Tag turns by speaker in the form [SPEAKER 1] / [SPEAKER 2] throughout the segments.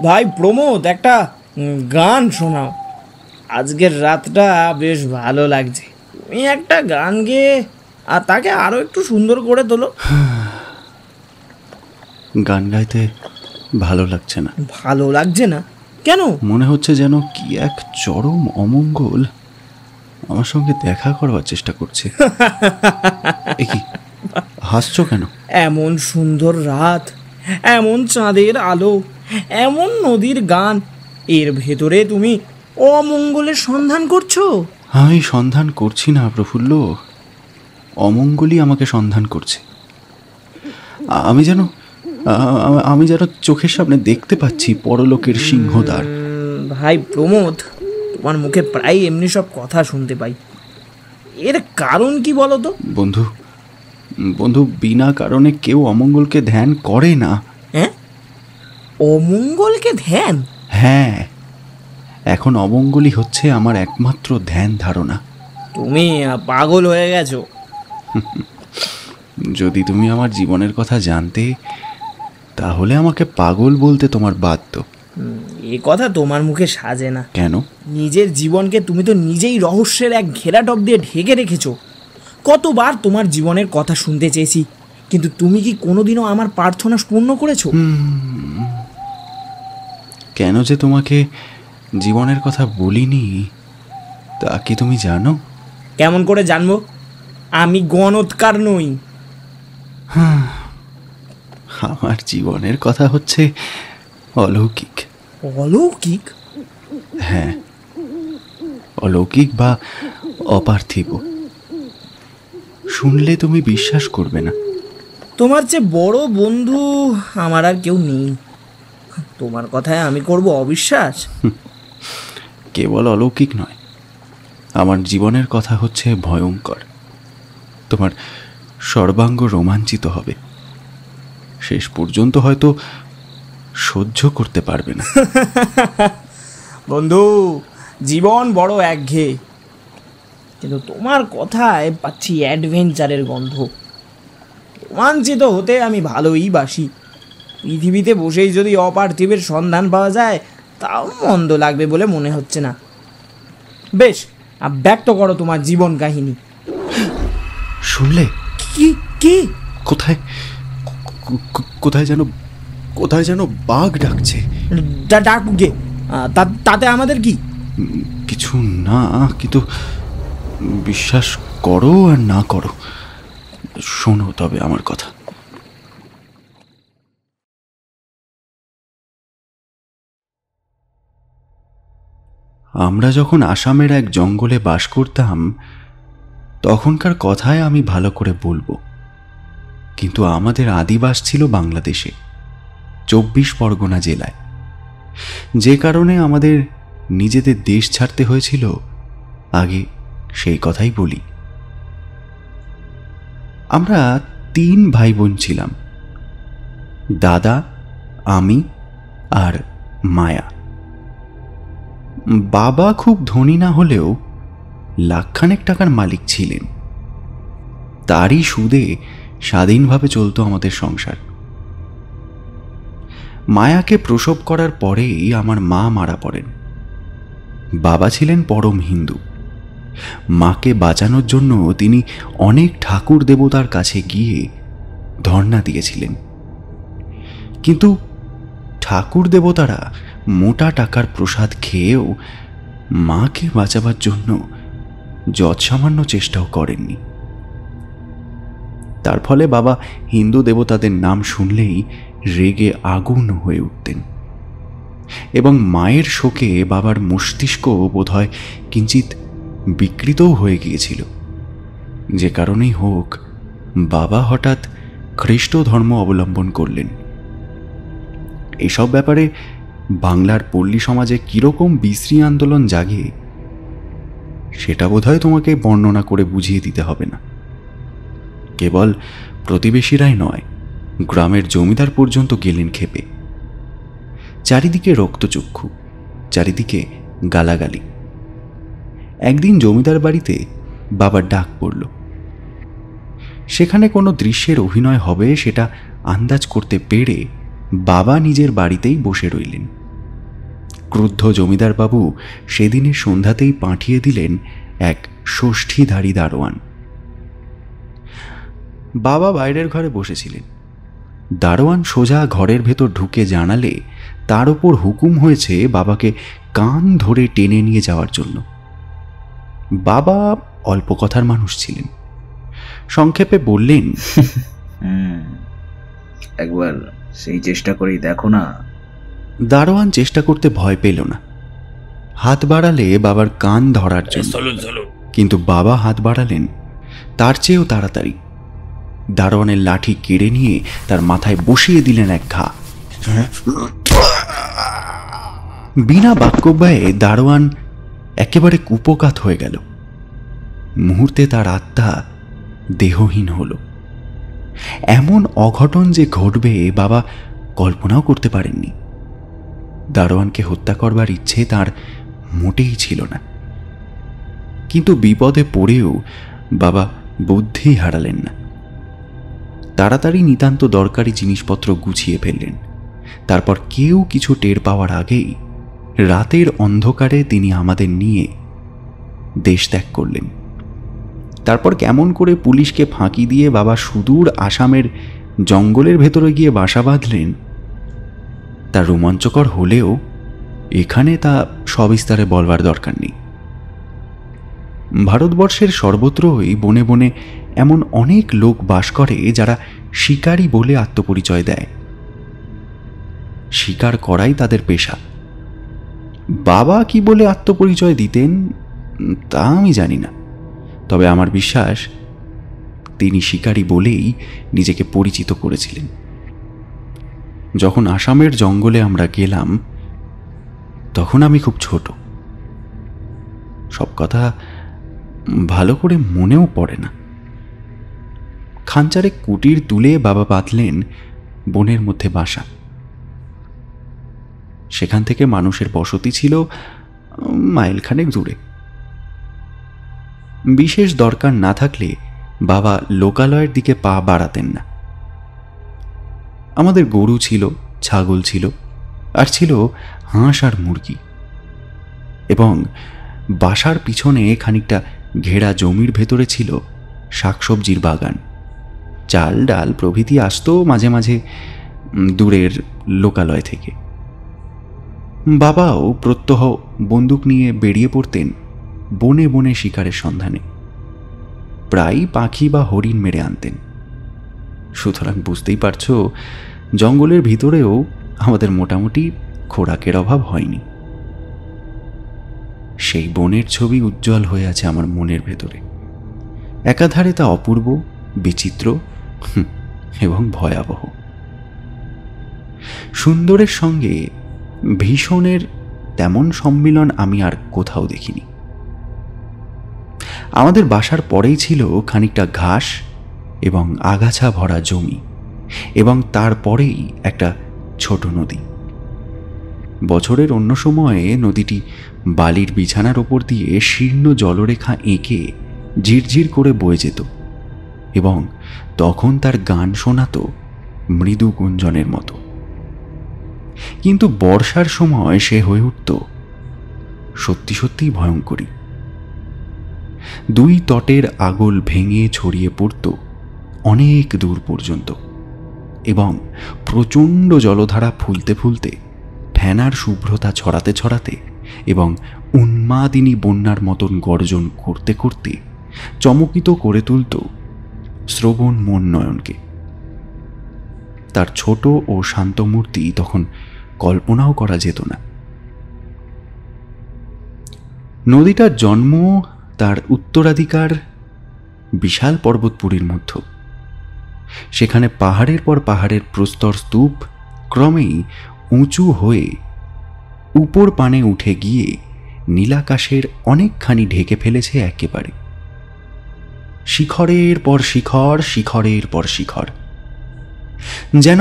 [SPEAKER 1] ভাই প্রমোদ, একটা গান শোনাও। আজকের রাতটা বেশ ভালো লাগছে। তুমি একটা গান গেয়ে আর তাকে আরো একটু সুন্দর করে তোলো।
[SPEAKER 2] গান গাইতে ভালো লাগছে না।
[SPEAKER 1] ভালো লাগছে না কেন?
[SPEAKER 2] মনে হচ্ছে যেন কি এক চরম অমঙ্গল আমার সঙ্গে দেখা করবার চেষ্টা করছে। এ কি, হাসছো কেন?
[SPEAKER 1] এমন সুন্দর রাত, এমন চাঁদের আলো, এমন নদীর গান, এর ভেতরে তুমি অমঙ্গলের সন্ধান করছো?
[SPEAKER 2] আমি সন্ধান করছি না প্রফুল্ল, অমঙ্গলই আমাকে সন্ধান করছে। আমি যেন চোখের সামনে দেখতে পাচ্ছি পরলোকের সিংহদ্বার।
[SPEAKER 1] ভাই প্রমোদ, তোমার মুখে প্রায় এমনি সব কথা শুনতে পাই। এর কারণ কি বলো তো?
[SPEAKER 2] বন্ধু বন্ধু, বিনা কারণে কেউ অমঙ্গলকে ধ্যান করে না।
[SPEAKER 1] হ্যাঁ, অমঙ্গলকে ধ্যান?
[SPEAKER 2] হ্যাঁ, এখন অমঙ্গলই হচ্ছে আমার একমাত্র ধ্যান ধারণা।
[SPEAKER 1] তুমি পাগল হয়ে গেছো।
[SPEAKER 2] যদি তুমি আমার জীবনের কথা জানতে, তাহলে আমাকে পাগল বলতে তোমার বাধ্য।
[SPEAKER 1] এ কথা তোমার মুখে সাজে না।
[SPEAKER 2] কেন?
[SPEAKER 1] নিজের জীবনকে তুমি তো নিজেই রহস্যের এক ঘেরাটপ দিয়ে ঢেকে রেখেছো। কতবার তোমার জীবনের কথা শুনতে চেয়েছি, কিন্তু তুমি কি কোনোদিনও আমার প্রার্থনা পূর্ণ করেছো?
[SPEAKER 2] কেন যে তোমাকে জীবনের কথা বলিনি তা কি তুমি জানো?
[SPEAKER 1] কেমন করে জানবো? আমি গণৎকার নই।
[SPEAKER 2] আমার জীবনের কথা হচ্ছে অলৌকিক।
[SPEAKER 1] অলৌকিক?
[SPEAKER 2] হ্যাঁ, অলৌকিক বা অপার্থিব। শুনলে তুমি বিশ্বাস করবে না।
[SPEAKER 1] তোমার চেয়ে বড় বন্ধু আমার আর কেউ নেই। তোমার কথায় আমি করব অবিশ্বাস?
[SPEAKER 2] কেবল অলৌকিক নয়, আমার জীবনের কথা হচ্ছে ভয়ঙ্কর। তোমার সর্বাঙ্গ রোমাঞ্চিত হবে, শেষ পর্যন্ত হয়তো সহ্য করতে পারবে না।
[SPEAKER 1] বন্ধু, জীবন বড় একঘেয়ে, কিন্তু তোমার কথায় পাচ্ছি অ্যাডভেঞ্চারের গন্ধ। রোমাঞ্চিত হতে আমি ভালোই বাসি। পৃথিবীতে বসেই যদি অপার্থিবের সন্ধান পাওয়া যায়, তাও মন্দ লাগবে বলে মনে হচ্ছে না। বেশ, ব্যক্ত করো তোমার জীবন কাহিনী।
[SPEAKER 2] শুনলে?
[SPEAKER 1] কি কি?
[SPEAKER 2] কোথায় কোথায় যেন বাঘ ডাকছে।
[SPEAKER 1] ডাকুক গে, তাতে আমাদের কি?
[SPEAKER 2] কিছু না, কিন্তু বিশ্বাস করো আর না করো, শোনো তবে আমার কথা। আমরা যখন আসামের এক জঙ্গলে বাস করতাম, তখনকার কথায় আমি ভালো করে বলবো, কিন্তু আমাদের আদিবাস ছিল বাংলাদেশে, 24 পরগনা জেলায়। যে কারণে আমাদের নিজেদের দেশ ছাড়তে হয়েছিল, আগে সেই কথাই বলি। আমরা 3 ভাই বোন ছিলাম, দাদা, আমি আর মায়া। বাবা খুব ধনী না হলেও লাখখানেক টাকার মালিক ছিলেন। তারই সুদে স্বাধীনভাবে চলতো আমাদের সংসার। মায়াকে প্রসব করার পরেই আমার মা মারা পড়েন। বাবা ছিলেন পরম হিন্দু। মাকে বাঁচানোর জন্য তিনি অনেক ঠাকুর দেবতার কাছে গিয়ে ধর্ণা দিয়েছিলেন, কিন্তু ঠাকুর দেবতারা মোটা টাকার প্রসাদ খেয়েও মাকে বাঁচাবার জন্য যৎসামান্য চেষ্টাও করেননি। তার ফলে বাবা হিন্দু দেবতাদের নাম শুনলেই রেগে আগুন হয়ে উঠতেন, এবং মায়ের শোকে বাবার মস্তিষ্ক বোধহয় কিঞ্চিত বিকৃতও হয়ে গিয়েছিল। যে কারণেই হোক, বাবা হঠাৎ খ্রিস্ট ধর্ম অবলম্বন করলেন। এসব ব্যাপারে বাংলার পল্লী সমাজে কিরকম বিশ্রী আন্দোলন জাগে, সেটা বোধহয় তোমাকে বর্ণনা করে বুঝিয়ে দিতে হবে না। কেবল প্রতিবেশীরাই নয়, গ্রামের জমিদার পর্যন্ত গেলেন ক্ষেপে। চারিদিকে রক্তচক্ষু, চারিদিকে গালাগালি। একদিন জমিদার বাড়িতে বাবার ডাক পড়ল। সেখানে কোনো দৃশ্যের অভিনয় হবে সেটা আন্দাজ করতে পেরে বাবা নিজের বাড়িতেই বসে রইলেন। ক্রুদ্ধ জমিদার বাবু সেদিনের সন্ধ্যাতেই পাঠিয়ে দিলেন এক ষষ্ঠীধারী দারোয়ান। বাবা বাইরের ঘরে বসেছিলেন। দারোয়ান সোজা ঘরের ভেতর ঢুকে জানালে তার ওপর হুকুম হয়েছে বাবাকে কান ধরে টেনে নিয়ে যাওয়ার জন্য। বাবা অল্প কথার মানুষ ছিলেন। সংক্ষেপে বললেন,
[SPEAKER 3] একবার সেই চেষ্টা করেই দেখো না।
[SPEAKER 2] দারোয়ান চেষ্টা করতে ভয় পেল না। হাত বাড়ালে বাবার কান ধরার জন্য, কিন্তু বাবা হাত বাড়ালেন তার চেয়েও তাড়াতাড়ি। দারোয়ানের লাঠি কেড়ে নিয়ে তার মাথায় বসিয়ে দিলেন এক ঘা। বিনা বাক্যব্যয়ে দারোয়ান একেবারে কুপোকাত হয়ে গেল। মুহূর্তে তার আত্মা দেহহীন হল। এমন অঘটন যে ঘটবে বাবা কল্পনাও করতে পারেননি। দারোয়ানকে হত্যা করবার ইচ্ছে তার মোটেই ছিল না, কিন্তু বিপদে পড়েও বাবা বুদ্ধি হারালেন না। তাড়াতাড়ি নিতান্ত দরকারি জিনিসপত্র গুছিয়ে ফেললেন। তারপর কেউ কিছু টের পাওয়ার আগেই রাতের অন্ধকারে তিনি আমাদের নিয়ে দেশ ত্যাগ করলেন। তারপর কেমন করে পুলিশকে ফাঁকি দিয়ে বাবা সুদূর আসামের জঙ্গলের ভেতরে গিয়ে বাসা বাঁধলেন তা রোমাঞ্চকর হলেও এখানে তা সবিস্তারে বলবার দরকার নেই। ভারতবর্ষের সর্বত্রই বনে বনে এমন অনেক লোক বাস করে যারা শিকারী বলে আত্মপরিচয় দেয়। শিকার করাই তাদের পেশা। বাবা কি বলে আত্মপরিচয় দিতেন তা আমি জানি না, তবে আমার বিশ্বাস তিনি শিকারী বলেই নিজেকে পরিচিত করেছিলেন। যখন আসামের জঙ্গলে আমরা গেলাম তখন আমি খুব ছোট, সব কথা ভালো করে মনেও পড়ে না। খানচারে কুটির তুলে বাবা পাতলেন বনের মধ্যে বাসা। সেখান থেকে মানুষের বসতি ছিল মাইলখানেক দূরে। বিশেষ দরকার না থাকলে বাবা লোকালয়ের দিকে পা বাড়াতেন না। আমাদের গরু ছিল, ছাগল ছিল, আর ছিল হাঁস আর মুরগি, এবং বাসার পিছনে খানিকটা ঘেরা জমির ভেতরে ছিল শাকসবজির বাগান। চাল ডাল প্রভৃতি আসতো মাঝে মাঝে দূরের লোকালয় থেকে। বাবাও প্রত্যহ বন্দুক নিয়ে বেরিয়ে পড়তেন বনে বনে শিকারের সন্ধানে। প্রায় পাখি বা হরিণ মেরে আনতেন। সুতরাং বুঝতেই পারছ জঙ্গলের ভিতরেও আমাদের মোটামুটি খোরাকের অভাব হয়নি। সেই বনের ছবি উজ্জ্বল হয়ে আছে আমার মনের ভেতরে। একাধারে তা অপূর্ব, বিচিত্র এবং ভয়াবহ। সুন্দরের সঙ্গে ভীষণের তেমন সম্মিলন আমি আর কোথাও দেখিনি। আমাদের বাসার পরেই ছিল খানিকটা ঘাস এবং আগাছা ভরা জমি, এবং তারপরেই একটা ছোট নদী। বছরের অন্য সময়ে নদীটি বালির বিছানার ওপর দিয়ে শীর্ণ জলরেখা এঁকে ঝিরঝির করে বয়ে যেত, এবং তখন তার গান শোনাতো মৃদু গুঞ্জনের মতো। কিন্তু বর্ষার সময় সে হয়ে উঠত সত্যি সত্যিই ভয়ঙ্করী। দুই তটের আগল ভেঙে ছড়িয়ে পড়ত অনেক দূর পর্যন্ত, এবং প্রচণ্ড জলধারা ফুলতে ফুলতে, ফেনার শুভ্রতা ছড়াতে ছড়াতে এবং উন্মাদিনী বন্যার মতন গর্জন করতে করতে চমকিত করে তুলত শ্রবণ মন নয়নকে। তার ছোট ও শান্ত মূর্তি তখন কল্পনাও করা যেত না। নদীটার জন্ম তার উত্তরাধিকার বিশাল পর্বতপুরীর মধ্যে। সেখানে পাহাড়ের পর পাহাড়ের প্রস্তর স্তূপ ক্রমেই উঁচু হয়ে উপর পানে উঠে গিয়ে নীলাকাশের অনেকখানি ঢেকে ফেলেছে একেবারে। শিখরের পর শিখর, শিখরের পর শিখর, যেন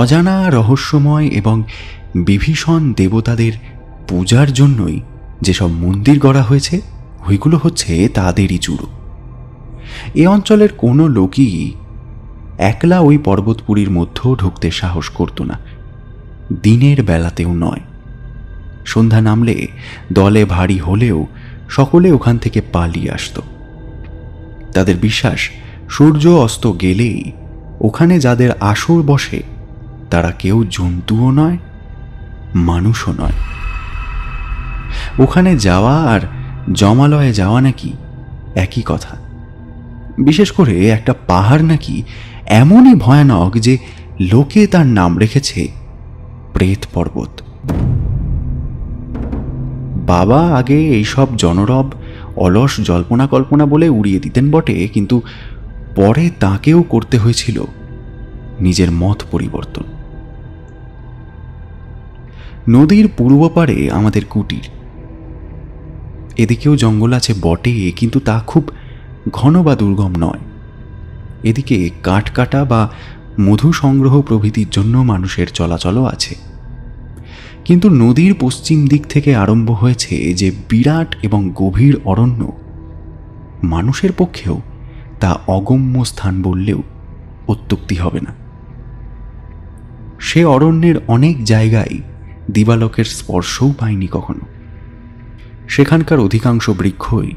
[SPEAKER 2] অজানা রহস্যময় এবং বিভীষণ দেবতাদের পূজার জন্যই যেসব মন্দির গড়া হয়েছে ওইগুলো হচ্ছে তাদেরই চূড়ো। এ অঞ্চলের কোনো লোকই একলা ওই পর্বতপুরীর মধ্যেও ঢুকতে সাহস করত না, দিনের বেলাতেও নয়। সন্ধ্যা নামলে দলে ভারী হলেও সকলে ওখান থেকে পালিয়ে আসত। তাদের বিশ্বাস সূর্য অস্ত গেলেই ওখানে যাদের আসর বসে তারা কেউ জন্তুও নয়, মানুষও নয়। ওখানে যাওয়া আর জমালয়ে যাওয়া নাকি একই কথা। বিশেষ করে একটা পাহাড় নাকি এমনই ভয়ানক যে লোকে তার নাম রেখেছে প্রেত পর্বত। বাবা আগে এইসব জনরব অলস জল্পনা কল্পনা বলে উড়িয়ে দিতেন বটে, কিন্তু পরে তাকেও করতে হয়েছিল নিজের মত পরিবর্তন। নদীর পূর্ব পারে আমাদের কুটির। এদিকেও জঙ্গল আছে বটে, কিন্তু তা খুব ঘন বা দুর্গম নয়। এদিকে কাঠ কাটা বা মধু সংগ্রহ প্রভৃতির জন্য মানুষের চলাচলও আছে। কিন্তু নদীর পশ্চিম দিক থেকে আরম্ভ হয়েছে যে বিরাট এবং গভীর অরণ্য, মানুষের পক্ষেও তা অগম্য স্থান বললেও অত্যুক্তি হবে না। সে অরণ্যের অনেক জায়গায় দিবালোকের স্পর্শও পায়নি কখনো। সেখানকার অধিকাংশ বৃক্ষই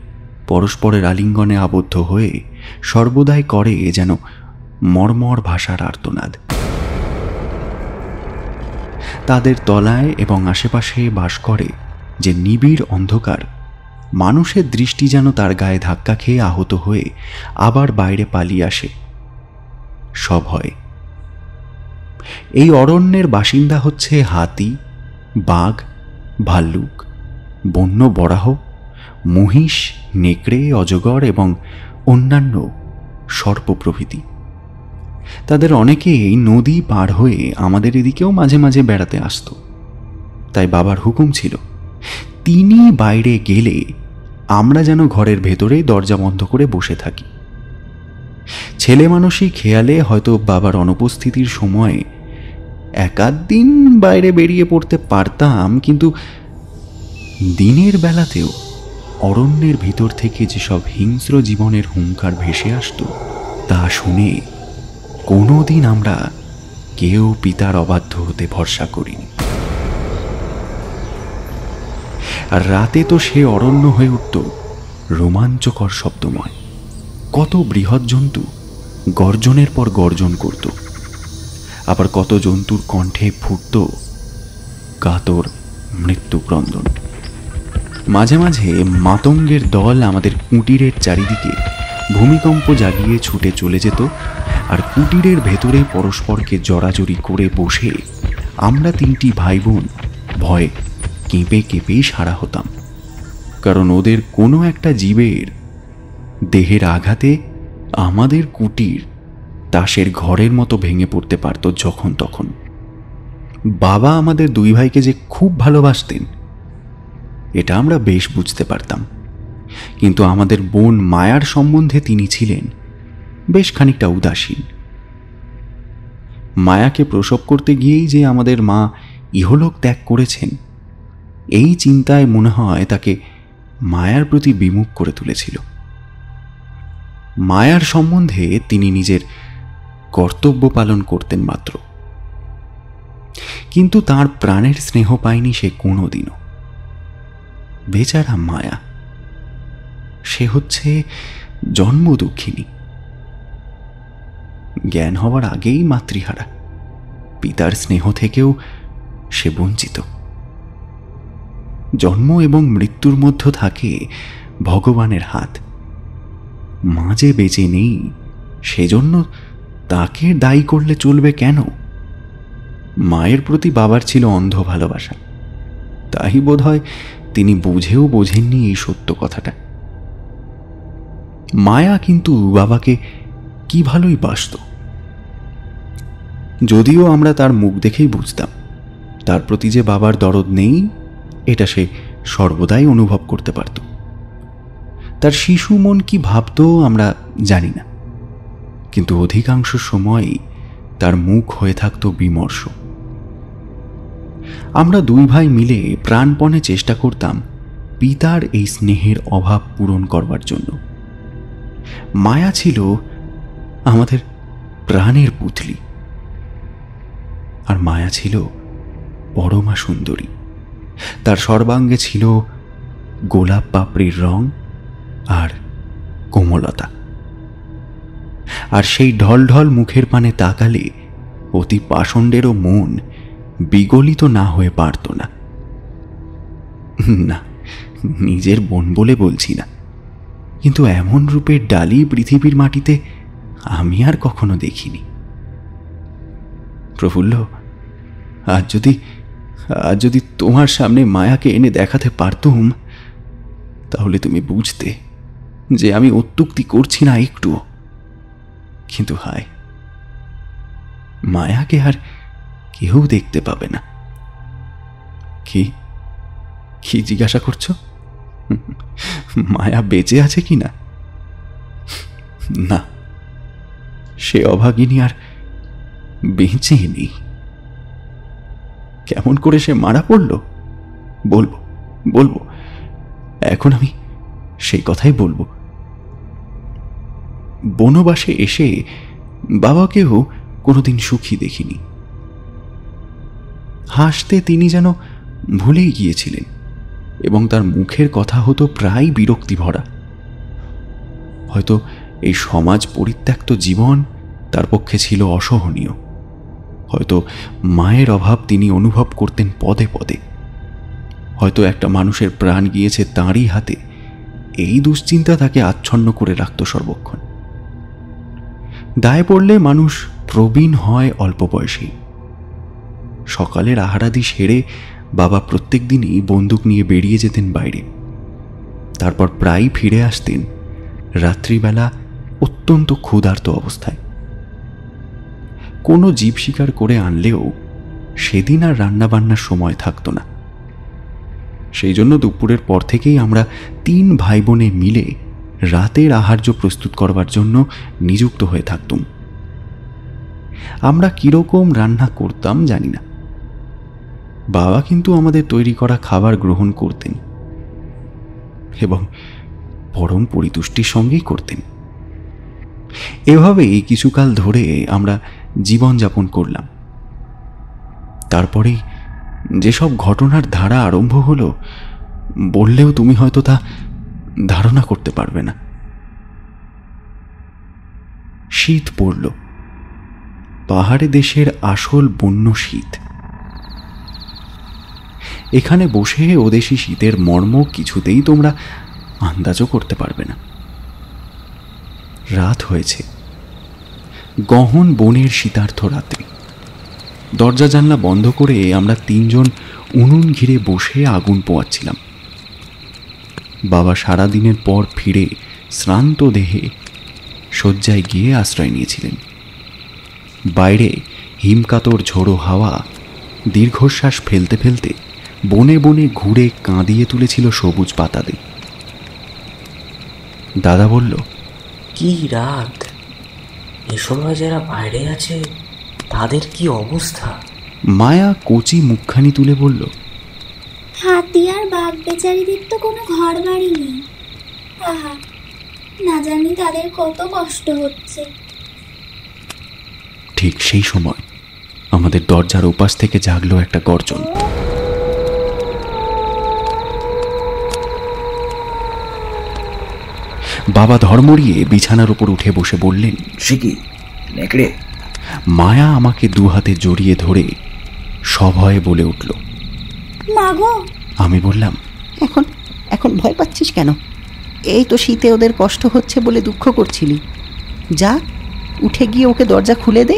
[SPEAKER 2] পরস্পরের আলিঙ্গনে আবদ্ধ হয়ে সর্বদাই করে যেন মর্মর ভাষার আর্তনাদ। তাদের তলায় এবং আশেপাশে বাস করে যে নিবিড় অন্ধকার, মানুষের দৃষ্টি যেন তার গায়ে ধাক্কা খেয়ে আহত হয়ে আবার বাইরে পালিয়ে আসে। সব হয়। এই অরণ্যের বাসিন্দা হচ্ছে হাতি, বাঘ, ভাল্লুক, বন্য বরাহ, মহিষ, নেকড়ে, অজগর এবং অন্যান্য সর্প প্রভৃতি। তাদের অনেকেই নদী পার হয়ে আমাদের এদিকেও মাঝে মাঝে বেড়াতে আসত। তাই বাবার হুকুম ছিল, তিনি বাইরে গেলে আমরা যেন ঘরের ভেতরে দরজা বন্ধ করে বসে থাকি। ছেলে মানুষই খেয়ালে হয়তো বাবার অনুপস্থিতির সময় একাধ দিন বাইরে বেরিয়ে পড়তে পারতাম, কিন্তু দিনের বেলাতেও অরণ্যের ভিতর থেকে যেসব হিংস্র জীবনের হুঙ্কার ভেসে আসত তা শুনে কোনোদিন আমরা কেউ পিতার অবাধ্য হতে ভরসা করিনি। আর রাতে তো সে অরণ্য হয়ে উঠত রোমাঞ্চকর শব্দময়। কত বৃহৎ জন্তু গর্জনের পর গর্জন করত, আবার কত জন্তুর কণ্ঠে ফুটত কাতর মৃত্যু ক্রন্দন। মাঝে মাঝে মাতঙ্গের দল আমাদের কুটিরের চারিদিকে ভূমিকম্প জাগিয়ে ছুটে চলে যেত, আর কুটিরের ভেতরে পরস্পরকে জড়াজড়ি করে বসে আমরা তিনটি ভাই বোন ভয়ে কেঁপে কেঁপেই সারা হতাম। কারণ ওদের কোনো একটা জীবের দেহের আঘাতে আমাদের কুটির তাসের ঘরের মতো ভেঙে পড়তে পারত যখন তখন। বাবা আমাদের দুই ভাইকে যে খুব ভালোবাসতেন এটা আমরা বেশ বুঝতে পারতাম, কিন্তু আমাদের বোন মায়ার সম্বন্ধে তিনি ছিলেন বেশ খানিকটা উদাসীন। মায়াকে প্রসব করতে গিয়েই যে আমাদের মা ইহলোক ত্যাগ করেছেন, এই চিন্তায় মনে হয় তাকে মায়ার প্রতি বিমুখ করে তুলেছিল। মায়ার সম্বন্ধে তিনি নিজের কর্তব্য পালন করতেন মাত্র, কিন্তু তার প্রাণের স্নেহ পায়নি সে কোনোদিনও। বেচারা মায়া, সে হচ্ছে জন্ম দুঃখিনী। জ্ঞান হওয়ার আগেই মাতৃহারা, পিতার স্নেহ থেকেও সে বঞ্চিত। জন্ম এবং মৃত্যুর মধ্যে থাকে ভগবানের হাত। মা যে বেঁচে নেই সেজন্য তাকে দায়ী করলে চলবে কেন? মায়ের প্রতি বাবার ছিল অন্ধ ভালোবাসা, তাই বোধ হয় তিনি বুঝেও বোঝেননি এই সত্য কথাটা। মায়া কিন্তু বাবাকে কি ভালোই বাসত, যদিও আমরা তার মুখ দেখেই বুঝতাম তার প্রতি যে বাবার দরদ নেই এটা সে সর্বদাই অনুভব করতে পারত। তার শিশু মন কি ভাবত আমরা জানি না, কিন্তু অধিকাংশ সময়ই তার মুখ হয়ে থাকত বিমর্ষ। আমরা দুই ভাই মিলে প্রাণপণে চেষ্টা করতাম পিতার এই স্নেহের অভাব পূরণ করবার জন্য। মায়া ছিল আমাদের প্রাণের পুতলি, আর মায়া ছিল পরমা সুন্দরী। তার সর্বাঙ্গে ছিল গোলাপ পাপড়ির রং আর কোমলতা। আর সেই ঢলঢল মুখের পানে তাকালে অতি পাষণ্ডেরও মন বিগলিত না হয়ে পারত না। না, নিজের বোন বলে বলছি না, কিন্তু এমন রূপের ডালি পৃথিবীর মাটিতে আমি আর কখনো দেখিনি। প্রফুল্ল, আজ যদি তোমার সামনে মায়াকে এনে দেখাতে পারতুম, তাহলে তুমি বুঝতে যে আমি অত্যুক্তি করছি না একটু। কিন্তু হায়, মায়াকে আর কেউ দেখতে পাবে না। কি কি জিজ্ঞাসা করছো? মায়া বেঁচে আছে কি না? না, সে অভাগিনী আর বেঁচে নেই। কেমন করে সে মারা পড়ল বলবো বলবো, এখন আমি সেই কথাই বলবো। বনবাসে এসে বাবাকেও কোনোদিন সুখী দেখিনি। হাসতে তিনি যেন ভুলেই গিয়েছিলেন এবং তার মুখের কথা হতো প্রায় বিরক্তি ভরা। হয়তো এই সমাজ পরিত্যক্ত জীবন তার পক্ষে ছিল অসহনীয়। হয়তো মায়ের অভাব তিনি অনুভব করতেন পদে পদে। হয়তো একটা মানুষের প্রাণ গিয়েছে তাঁরই হাতে, এই দুশ্চিন্তা তাকে আচ্ছন্ন করে রাখত সর্বক্ষণ। দায়ে পড়লে মানুষ প্রবীণ হয় অল্প বয়সেই। সকালের আহারাদি সেরে বাবা প্রত্যেক দিনই বন্দুক নিয়ে বেরিয়ে যেতেন বাইরে। তারপর প্রায় ফিরে আসতেন রাত্রিবেলা অত্যন্ত ক্ষুধার্ত অবস্থায়। কোনো জীব শিকার করে আনলেও সেদিন আর রান্নাবান্নার সময় থাকত না। সেই জন্য দুপুরের পর থেকেই আমরা 3 ভাই বোনে মিলে রাতের আহার্য প্রস্তুত করবার জন্য নিযুক্ত হয়ে থাকতুম। আমরা কিরকম রান্না করতাম জানি না, বাবা কিন্তু আমাদের তৈরি করা খাবার গ্রহণ করতেন এবং পরম পরিতুষ্টির সঙ্গেই করতেন। এভাবেই কিছুকাল ধরে আমরা জীবনযাপন করলাম। তারপরেই যেসব ঘটনার ধারা আরম্ভ হলো, বললেও তুমি হয়তো তা ধারণা করতে পারবে না। শীত পড়ল, পাহাড়ে দেশের আসল বন্য শীত। এখানে বসে ওদেশি শীতের মর্ম কিছুতেই তোমরা আন্দাজও করতে পারবে না। রাত হয়েছে, গহন বনের শীতার্থ রাত্রি। দরজা জানলা বন্ধ করে আমরা 3 জন উনুন ঘিরে বসে আগুন পোয়াচ্ছিলাম। বাবা সারাদিনের পর ফিরে শ্রান্ত দেহে শয্যায় গিয়ে আশ্রয় নিয়েছিলেন। বাইরে হিমকাতর ঝোড়ো হাওয়া দীর্ঘশ্বাস ফেলতে ফেলতে বনে বনে ঘুরে কাঁদিয়ে তুলেছিল সবুজ পাতাতে। দাদা বলল,
[SPEAKER 4] কি রাত! এ সময় যারা বাইরে আছে তাদের কি অবস্থা?
[SPEAKER 2] মায়া কচি মুখখানি তুলে বলল,
[SPEAKER 5] হাতি আর বাঘ বেচারিদের তো কোনো ঘর বাড়ি নেই। আহা, না জানি তাদের কত কষ্ট হচ্ছে।
[SPEAKER 2] ঠিক সেই সময় আমাদের দরজার ওপাশ থেকে জাগলো একটা গর্জন। বাবা ধর্মড়িয়ে বিছানার উপর উঠে বসে বললেন,
[SPEAKER 3] সে কি নেকড়ে?
[SPEAKER 2] মায়া আমাকে 2 হাতে জড়িয়ে ধরে সভয়ে বলে উঠল,
[SPEAKER 5] মাগো।
[SPEAKER 2] আমি বললাম,
[SPEAKER 6] এখন এখন ভয় পাচ্ছিস কেন? এই তো শীতে ওদের কষ্ট হচ্ছে বলে দুঃখ করছিলি। যা, উঠে গিয়ে ওকে দরজা খুলে দে।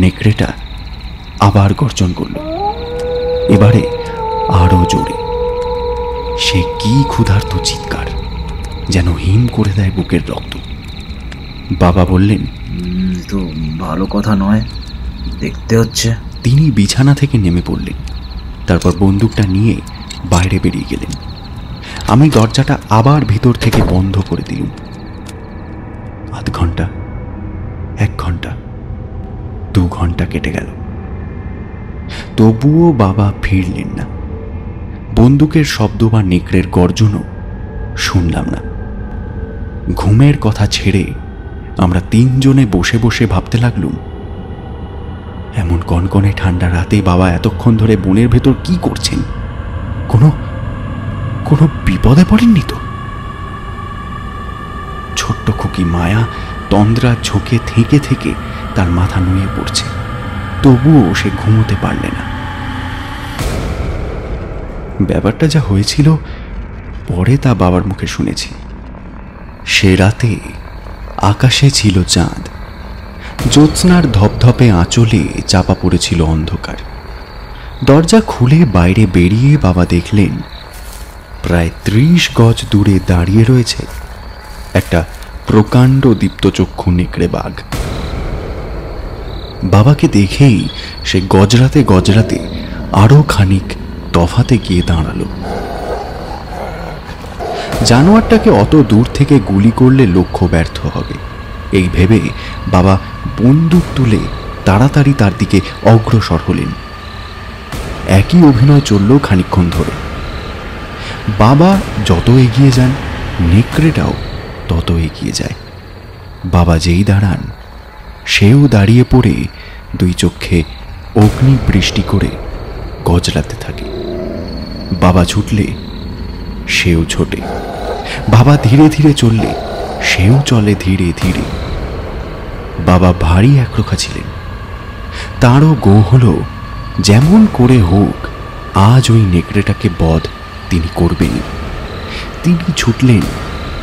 [SPEAKER 2] নেকড়েটা আবার গর্জন করল, এবারে আরো জোরে। সে কি ক্ষুধার্ত চিৎকার, যেন হিম করে দেয় বুকের রক্ত। বাবা বললেন,
[SPEAKER 3] তো ভালো কথা নয়, দেখতে হচ্ছে।
[SPEAKER 2] তিনি বিছানা থেকে নেমে পড়লেন, তারপর বন্দুকটা নিয়ে বাইরে বেরিয়ে গেলেন। আমি দরজাটা আবার ভিতর থেকে বন্ধ করে দিলুম। আধ ঘন্টা, 1 ঘন্টা, 2 ঘন্টা কেটে গেল, তবুও বাবা ফিরলেন না। বন্দুকের শব্দ বা নেকড়ের গর্জনও শুনলাম না। ঘুমের কথা ছেড়ে আমরা 3 জনে বসে বসে ভাবতে লাগলুম, এমন কনকনে ঠান্ডা রাতে বাবা এতক্ষণ ধরে বনের ভেতর কি করছেন? কোনো কোনো বিপদে পড়েননি তো? ছোট্ট খুকি মায়া তন্দ্রার ঝোঁকে থেকে থেকে তার মাথা নুয়ে পড়ছে, তবুও সে ঘুমোতে পারলে না। ব্যাপারটা যা হয়েছিল পরে তা বাবার মুখে শুনেছি। সে রাতে আকাশে ছিল চাঁদ, জ্যোৎস্নার ধপধপে আঁচলে চাপা পড়েছিল অন্ধকার। দরজা খুলে বাইরে বেরিয়ে বাবা দেখলেন প্রায় 30 গজ দূরে দাঁড়িয়ে রয়েছে একটা প্রকাণ্ড দীপ্তচক্ষু নেকড়ে বাঘ। বাবাকে দেখেই সে গজরাতে গজরাতে আরো খানিক তফাতে গিয়ে দাঁড়ালো। জানোয়ারটাকে অত দূর থেকে গুলি করলে লক্ষ্য ব্যর্থ হবে, এই ভেবে বাবা বন্দুক তুলে তাড়াতাড়ি তার দিকে অগ্রসর হলেন। একই অভিনয় চলল খানিকক্ষণ ধরে। বাবা যত এগিয়ে যান, নেকড়েটাও তত এগিয়ে যায়। বাবা যেই দাঁড়ান, সেও দাঁড়িয়ে পড়ে দুই চোখে অগ্নি বৃষ্টি করে গজরাতে থাকে। বাবা ছুটলে সেও ছোটে, বাবা ধীরে ধীরে চললে সেও চলে ধীরে ধীরে। বাবা ভারী একরোখা ছিলেন, তাঁরও গো হলো যেমন করে হোক আজ ওই নেকড়েটাকে বধ তিনি করবেনই। তিনি ছুটলেন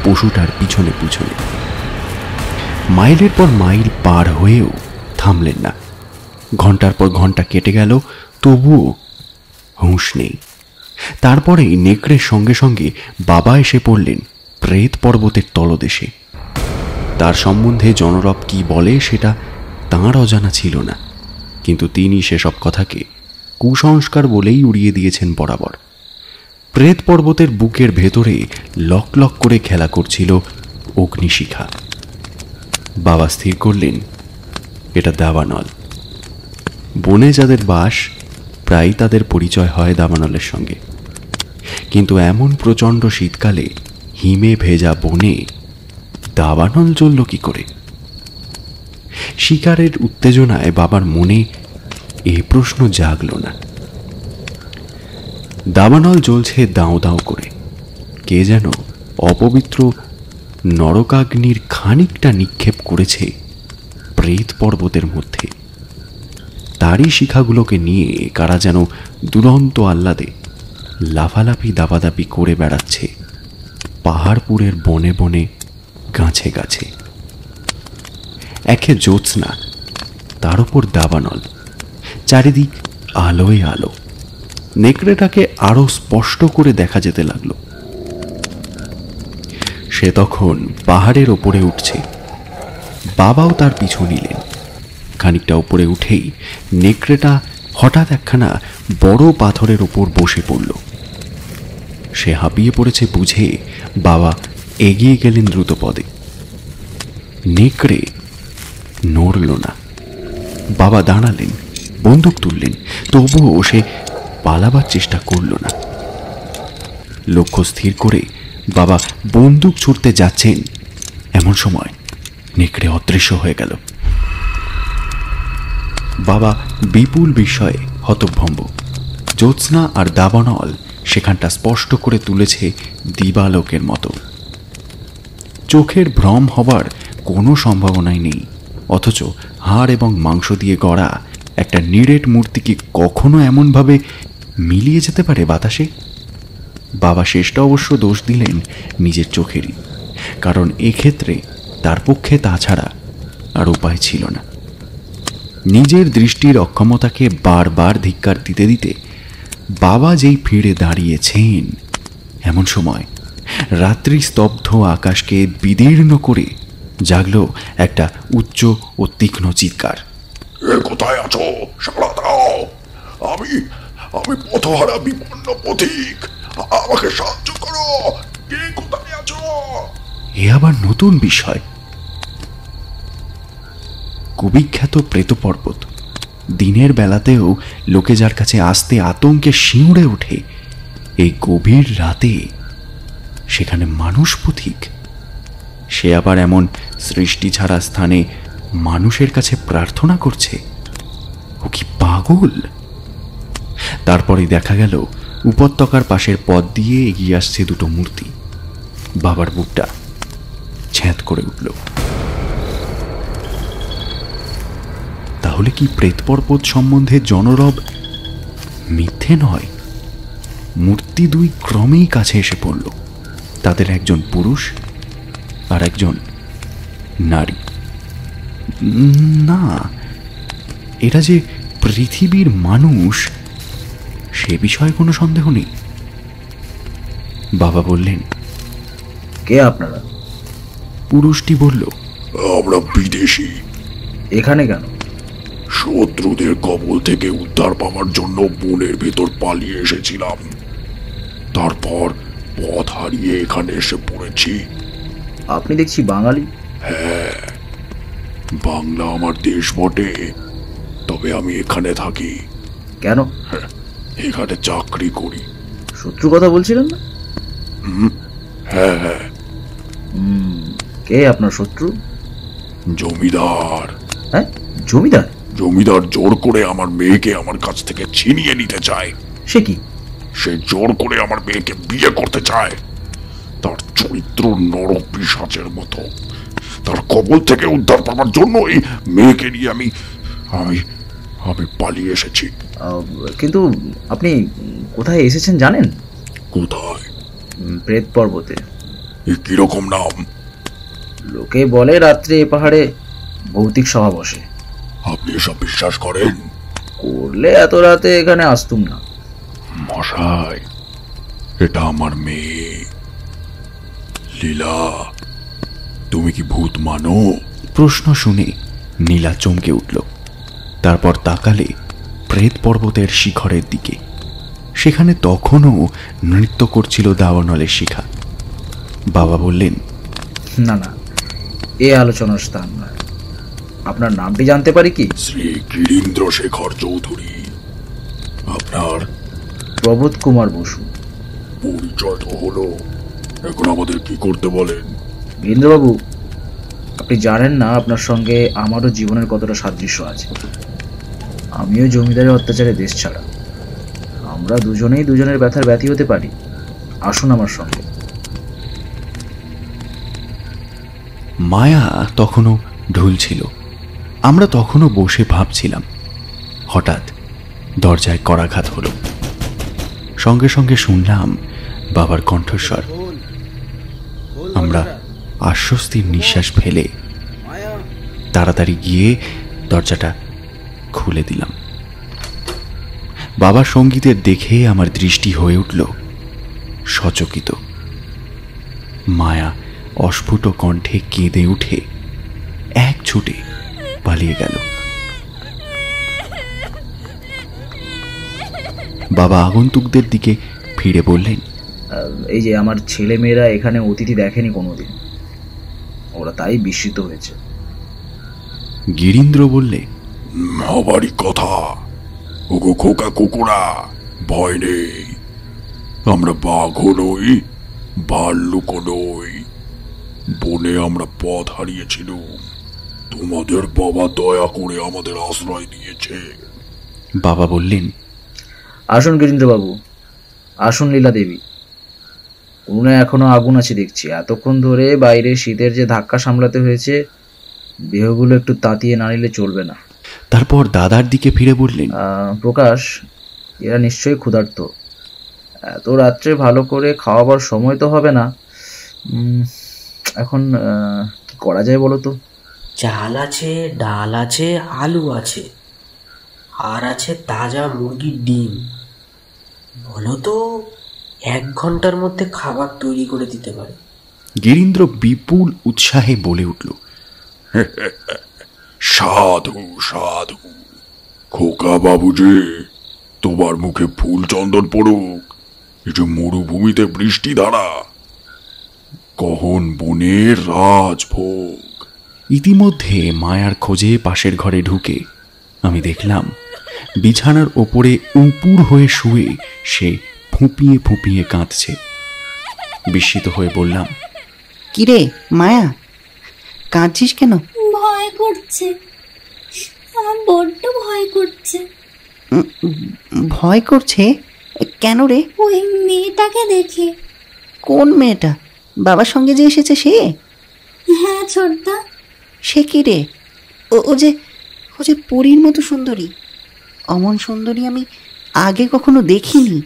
[SPEAKER 2] পশুটার পিছনে পিছনে। মাইলের পর মাইল পার হয়েও থামলেন না। ঘন্টার পর ঘন্টা কেটে গেল, তবুও হুঁশ নেই। তারপরেই নেকড়ের সঙ্গে সঙ্গে বাবা এসে পড়লেন প্রেত পর্বতের তলদেশে। তার সম্বন্ধে জনরব কি বলে সেটা তাঁর অজানা ছিল না, কিন্তু তিনি সেসব কথাকে কুসংস্কার বলেই উড়িয়ে দিয়েছেন বরাবর। প্রেত পর্বতের বুকের ভেতরে লক লক করে খেলা করছিল অগ্নিশিখা। বাবা স্থির করলেন এটা দাবানল। বনে যাদের বাস প্রায় তাদের পরিচয় হয় দাবানলের সঙ্গে, কিন্তু এমন প্রচণ্ড শীতকালে হিমে ভেজা বনে দাবানল জ্বলল কি করে? শিকারের উত্তেজনায় বাবার মনে এ প্রশ্ন জাগল না। দাবানল জ্বলছে দাও দাও করে, কে যেন অপবিত্র নরকাগ্নির খানিকটা নিক্ষেপ করেছে প্রেত পর্বতের মধ্যে। তারই শিখাগুলোকে নিয়ে কারা যেন দুরন্ত আহ্লাদে লাফালাফি দাপাদাপি করে বেড়াচ্ছে পাহাড়পুরের বনে বনে গাছে গাছে। একে জ্যোৎস্না, তার উপর দাবানল, চারিদিক আলোয় আলো। নেকড়েটাকে আরো স্পষ্ট করে দেখা যেতে লাগলো। সে তখন পাহাড়ের ওপরে উঠছে, বাবাও তার পিছু নিলেন। খানিকটা উপরে উঠেই নেকড়েটা হঠাৎ একখানা বড় পাথরের ওপর বসে পড়ল। সে হাঁপিয়ে পড়েছে বুঝে বাবা এগিয়ে গেলেন দ্রুত পদে। নেকড়ে নড়ল না। বাবা দাঁড়ালেন, বন্দুক তুললেন, তবুও সে পালাবার চেষ্টা করল না। লক্ষ্য স্থির করে বাবা বন্দুক ছুটতে যাচ্ছেন, এমন সময় নেকড়ে অদৃশ্য হয়ে গেল। বাবা বিপুল বিস্ময়ে হতভম্ব। জ্যোৎস্না আর দাবানল সেখানটা স্পষ্ট করে তুলেছে দিবালোকের মতো। চোখের ভ্রম হবার কোনো সম্ভাবনাই নেই, অথচ হাড় এবং মাংস দিয়ে গড়া একটা নিরেট মূর্তি কি কখনো এমনভাবে মিলিয়ে যেতে পারে বাতাসে? বাবা শেষটা অবশ্য দোষ দিলেন নিজের চোখেরই, কারণ এক্ষেত্রে তার পক্ষে তাছাড়া আর উপায় ছিল না। নিজের দৃষ্টির অক্ষমতাকে বারবার ধিক্কার দিতে দিতে বাবা যেই ফিরে দাঁড়িয়েছেন, এমন সময় রাত্রি স্তব্ধ আকাশকে বিদীর্ণ করে জাগল একটা উচ্চ ও তীক্ষ্ণ চিৎকার।
[SPEAKER 7] কোথায় আছো? সাড়া দাও! আমি আমি পথহারা বিপন্ন পথিক, আমাকে সাহায্য করো! কে কোথায় আছো?
[SPEAKER 2] এ আবার নতুন বিষয়। কুবিখ্যাত প্রেত পর্বত, দিনের বেলাতেও লোকে যার কাছে আসতে আতঙ্কে শিউড়ে ওঠে, এই গভীর রাতে সেখানে মানুষ পথিক। সে আবার এমন সৃষ্টি ছাড়া স্থানে মানুষের কাছে প্রার্থনা করছে। ও কি পাগল? তারপরেই দেখা গেল উপত্যকার পাশের পথ দিয়ে এগিয়ে আসছে দুটো মূর্তি। বাবার বুকটা ছ্যাঁত করে উঠল। তাহলে কি প্রেত পর্বত সম্বন্ধে জনরব মিথ্যে নয়? মূর্তি দুই ক্রমেই কাছে এসে পড়ল। তাদের একজন পুরুষ আর একজন নারী। না, এরা যে পৃথিবীর মানুষ সে বিষয়ে কোনো সন্দেহ নেই। বাবা বললেন,
[SPEAKER 3] কে আপনারা?
[SPEAKER 2] পুরুষটি বলল,
[SPEAKER 7] আমরা বিদেশি।
[SPEAKER 3] এখানে কেন?
[SPEAKER 7] শত্রুদের কবল থেকে উদ্ধার পাওয়ার জন্য বনের ভেতর পালিয়ে এসেছিলাম। তারপর পথ হারিয়ে এখানে এসে পড়েছি।
[SPEAKER 3] আপনি দেখছি বাঙালি।
[SPEAKER 7] বাংলা আমার দেশ বটে, তবে আমি এখানে থাকি।
[SPEAKER 3] কেন?
[SPEAKER 7] এখানে চাকরি করি।
[SPEAKER 3] শত্রু কথা বলছিলেন না?
[SPEAKER 7] হ্যাঁ,
[SPEAKER 3] কে আপনার শত্রু?
[SPEAKER 7] জমিদার।
[SPEAKER 3] হ্যাঁ, জমিদার?
[SPEAKER 7] জমিদার জোর করে আমার মেয়েকে আমার কাছ থেকে ছিনিয়ে নিতে চায়।
[SPEAKER 3] সে কি?
[SPEAKER 7] সে জোর করে আমার মেয়েকে বিয়ে করতে চায়। তার চরিত্র নরপিশাচের মতো। তার কবল থেকে উদ্ধার পাওয়ার জন্যই মেয়েকে নিয়ে আমি আমি আমি পালিয়ে এসেছি।
[SPEAKER 3] কিন্তু আপনি কোথায় এসেছেন জানেন?
[SPEAKER 7] কোথায়?
[SPEAKER 3] প্রেত পর্বতে।
[SPEAKER 7] এ কিরকম নাম?
[SPEAKER 3] লোকে বলে রাত্রে এ পাহাড়ে ভৌতিক সভা বসে।
[SPEAKER 7] আপনি এসব বিশ্বাস করেন?
[SPEAKER 3] করলে এত রাতে এখানে আসতুম না।
[SPEAKER 7] মশাই, এটা আমার মেয়ে লীলা। তুমি কি ভূত মানো?
[SPEAKER 2] প্রশ্ন শুনে নীলা চমকে উঠল। তারপর তাকালে প্রেত পর্বতের শিখরের দিকে। সেখানে তখনও নৃত্য করছিল দাওয়ানলের শিখা। বাবা বললেন,
[SPEAKER 3] না না, এ আলোচনার স্থান নয়। আপনার নামটি জানতে পারি কি?
[SPEAKER 7] শ্রী গিরীন্দ্র শেখর চৌধুরী। আপনার?
[SPEAKER 3] প্রবোধ কুমার বসু।
[SPEAKER 7] পরিচয় তো হলো, এখন আমাদের কি করতে বলেন?
[SPEAKER 3] গিরীন্দ্রবাবু, আপনি জানেন না আপনার সঙ্গে আমারও জীবনের কতটা সাদৃশ্য আছে। আমিও জমিদারের অত্যাচারে দেশ ছাড়া। আমরা দুজনেই দুজনের ব্যথার ব্যথী হতে পারি। আসুন আমার সঙ্গে।
[SPEAKER 2] মায়া তখনও ঢুলছিল। আমরা তখনও বসে ভাবছিলাম। হঠাৎ দরজায় করাঘাত হলো। সঙ্গে সঙ্গে শুনলাম বাবার কণ্ঠস্বর। আমরা আশ্বস্তির নিঃশ্বাস ফেলে তাড়াতাড়ি গিয়ে দরজাটা খুলে দিলাম। বাবার সঙ্গীতের দেখে আমার দৃষ্টি হয়ে উঠল সচকিত। মায়া অস্ফুট কণ্ঠে কেঁদে উঠে এক ছুটে পালিয়ে গেল। বাবা আগন্তুকদের দিকে ফিরে বললেন,
[SPEAKER 3] এই যে আমার ছেলে মেয়েরা এখানে অতিথি দেখেনি কোনোদিন, ওরা তাই বিস্মিত হয়েছে।
[SPEAKER 2] গিরীন্দ্র বললে,
[SPEAKER 7] হবারই কথা। ওগো খোকা কুকুরা, ভয় নেই। আমরা বাঘও নই, ভাল্লুকও নই। বনে আমরা পথ হারিয়েছিলাম। তোমাদের বাবা দয়া করে আমাদের আশ্রয় দিয়েছে।
[SPEAKER 2] বাবা বললেন,
[SPEAKER 3] আসুন গিরীন্দ্রবাবু, আসুন লীলা দেবী। উনুনে এখনো আগুন আছে দেখছি। এতক্ষণ ধরে বাইরে শীতের যে ধাক্কা সামলাতে হয়েছে, দেহগুলো একটু তাতিয়ে না নিলে চলবে না।
[SPEAKER 2] তারপর দাদার দিকে ফিরে বললেন,
[SPEAKER 3] প্রকাশ, এরা নিশ্চয়ই ক্ষুধার্ত। এত রাত্রে ভালো করে খাওয়াবার সময় তো হবে না। এখন কি করা যায় বলো তো?
[SPEAKER 4] চাল আছে, ডাল আছে, আলু আছে, আর আছে তাজা মুরগির ডিম। বলো তো 1 ঘন্টার মধ্যে খাবার তৈরি করে দিতে পারে।
[SPEAKER 2] গিরীন্দ্র বিপুল উৎসাহে বলে উঠল,
[SPEAKER 7] সাধু সাধু। খোকা বাবুজি, তোমার মুখে ফুল চন্দন পড়ুক। এই যে মরুভূমিতে বৃষ্টি ধারা, কখন বনের রাজভোগ।
[SPEAKER 2] ইতিমধ্যে মায়ার খোঁজে পাশের ঘরে ঢুকে আমি দেখলাম বিছানার ওপরে উপুর হয়ে শুয়ে সে ফুঁপিয়ে ফুঁপিয়ে কাঁদছে। বিস্মিত হয়ে বললাম,
[SPEAKER 6] কিরে মায়া, কাঁদছিস কেন?
[SPEAKER 5] ভয় করছে, আমার বড্ড ভয় করছে।
[SPEAKER 6] ভয় করছে কেন রে?
[SPEAKER 5] ওই মেয়েটাকে দেখে।
[SPEAKER 6] কোন মেয়েটা? বাবার সঙ্গে যে এসেছে সে?
[SPEAKER 5] হ্যাঁ ছোটদা।
[SPEAKER 6] সে কি রে? ও যে পরীর মতো সুন্দরী। অমন সুন্দরী আমি আগে কখনো দেখিনি।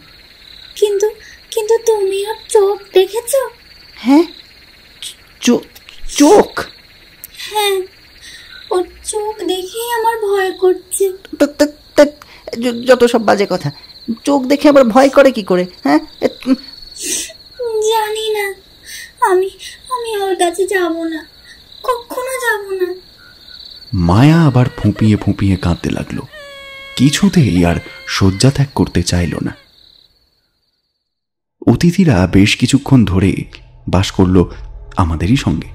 [SPEAKER 5] কিন্তু কিন্তু তুমি ওর চোখ দেখেছো?
[SPEAKER 6] হ্যাঁ, চোখ?
[SPEAKER 5] হ্যাঁ, ওর চোখ দেখেই আমার ভয় করছে।
[SPEAKER 6] যত সব বাজে কথা। চোখ দেখে আবার ভয় করে কি করে? হ্যাঁ,
[SPEAKER 5] জানি না। আমি ওর কাছে যাব না, কখনো যাব না।
[SPEAKER 2] মায়া আবার ফুঁপিয়ে ফুঁপিয়ে কাঁদতে লাগলো। কিছুতেই আর শয্যা ত্যাগ করতে চাইল না। অতিথিরা বেশ কিছুক্ষণ ধরে বাস করল আমাদেরই সঙ্গে।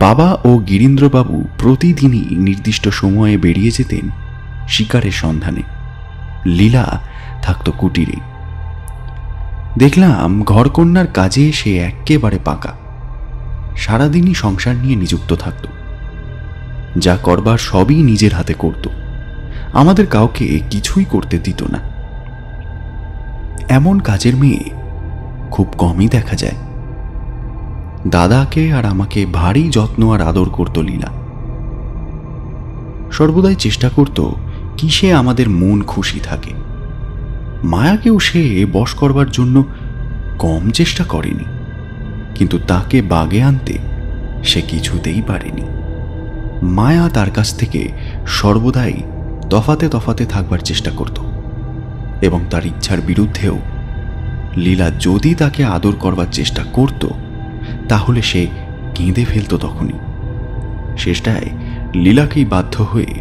[SPEAKER 2] বাবা ও গিরীন্দ্রবাবু প্রতিদিনই নির্দিষ্ট সময়ে বেরিয়ে যেতেন শিকারের সন্ধানে। লীলা থাকত কুটিরে। দেখলাম ঘরকন্যার কাজে সে একেবারে পাকা। সারাদিনই সংসার নিয়ে নিযুক্ত থাকত। যা করবার সবই নিজের হাতে করত, আমাদের কাউকে কিছুই করতে দিত না। এমন কাজের মেয়ে খুব কমই দেখা যায়। দাদাকে আর আমাকে ভারী যত্ন আর আদর করত লীলা। সর্বদাই চেষ্টা করত কিসে আমাদের মন খুশি থাকে। মায়াকেও সে বশ করবার জন্য কম চেষ্টা করেনি, কিন্তু তাকে বাগে আনতে সে কিছুতেই পারেনি। মায়া তার কাছ থেকে সর্বদাই তফাতে তফাতে থাকবার চেষ্টা করত, এবং তার ইচ্ছার বিরুদ্ধেও লীলা যদি তাকে আদর করবার চেষ্টা করত তাহলে সে কেঁদে ফেলত তখনই। শেষটায় লীলাকেই বাধ্য হয়ে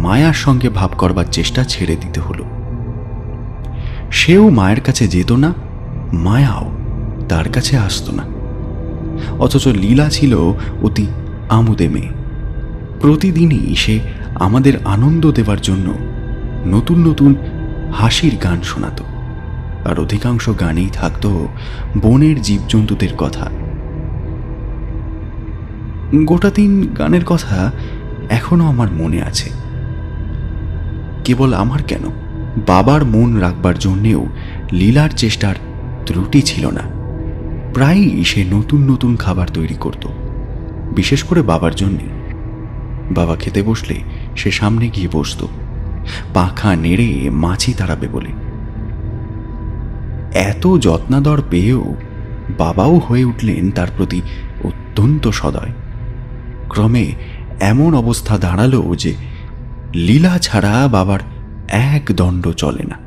[SPEAKER 2] মায়ার সঙ্গে ভাব করবার চেষ্টা ছেড়ে দিতে হলো। সেও মায়ের কাছে যেত না, মায়াও তার কাছে আসতো না। অথচ লীলা ছিল অতি আমোদে মেয়ে। প্রতিদিনই সে আমাদের আনন্দ দেবার জন্য নতুন নতুন হাসির গান শোনাত, আর অধিকাংশ গানেই থাকত বনের জীবজন্তুদের কথা। গোটা 3 গানের কথা এখনো আমার মনে আছে। কেবল আমার কেন, বাবার মন রাখবার জন্যেও লীলার চেষ্টার ত্রুটি ছিল না। প্রায়ই সে নতুন নতুন খাবার তৈরি করত, বিশেষ করে বাবার জন্যে। বাবা খেতে বসলে সে সামনে গিয়ে বসত, পাখা নেড়ে মাছি তাড়াবে বলে। এত যত্নাদর পেয়েও বাবাও হয়ে উঠলেন তার প্রতি অত্যন্ত সদয়। ক্রমে এমন অবস্থা দাঁড়ালো যে লীলা ছাড়া বাবার এক দণ্ড চলে না।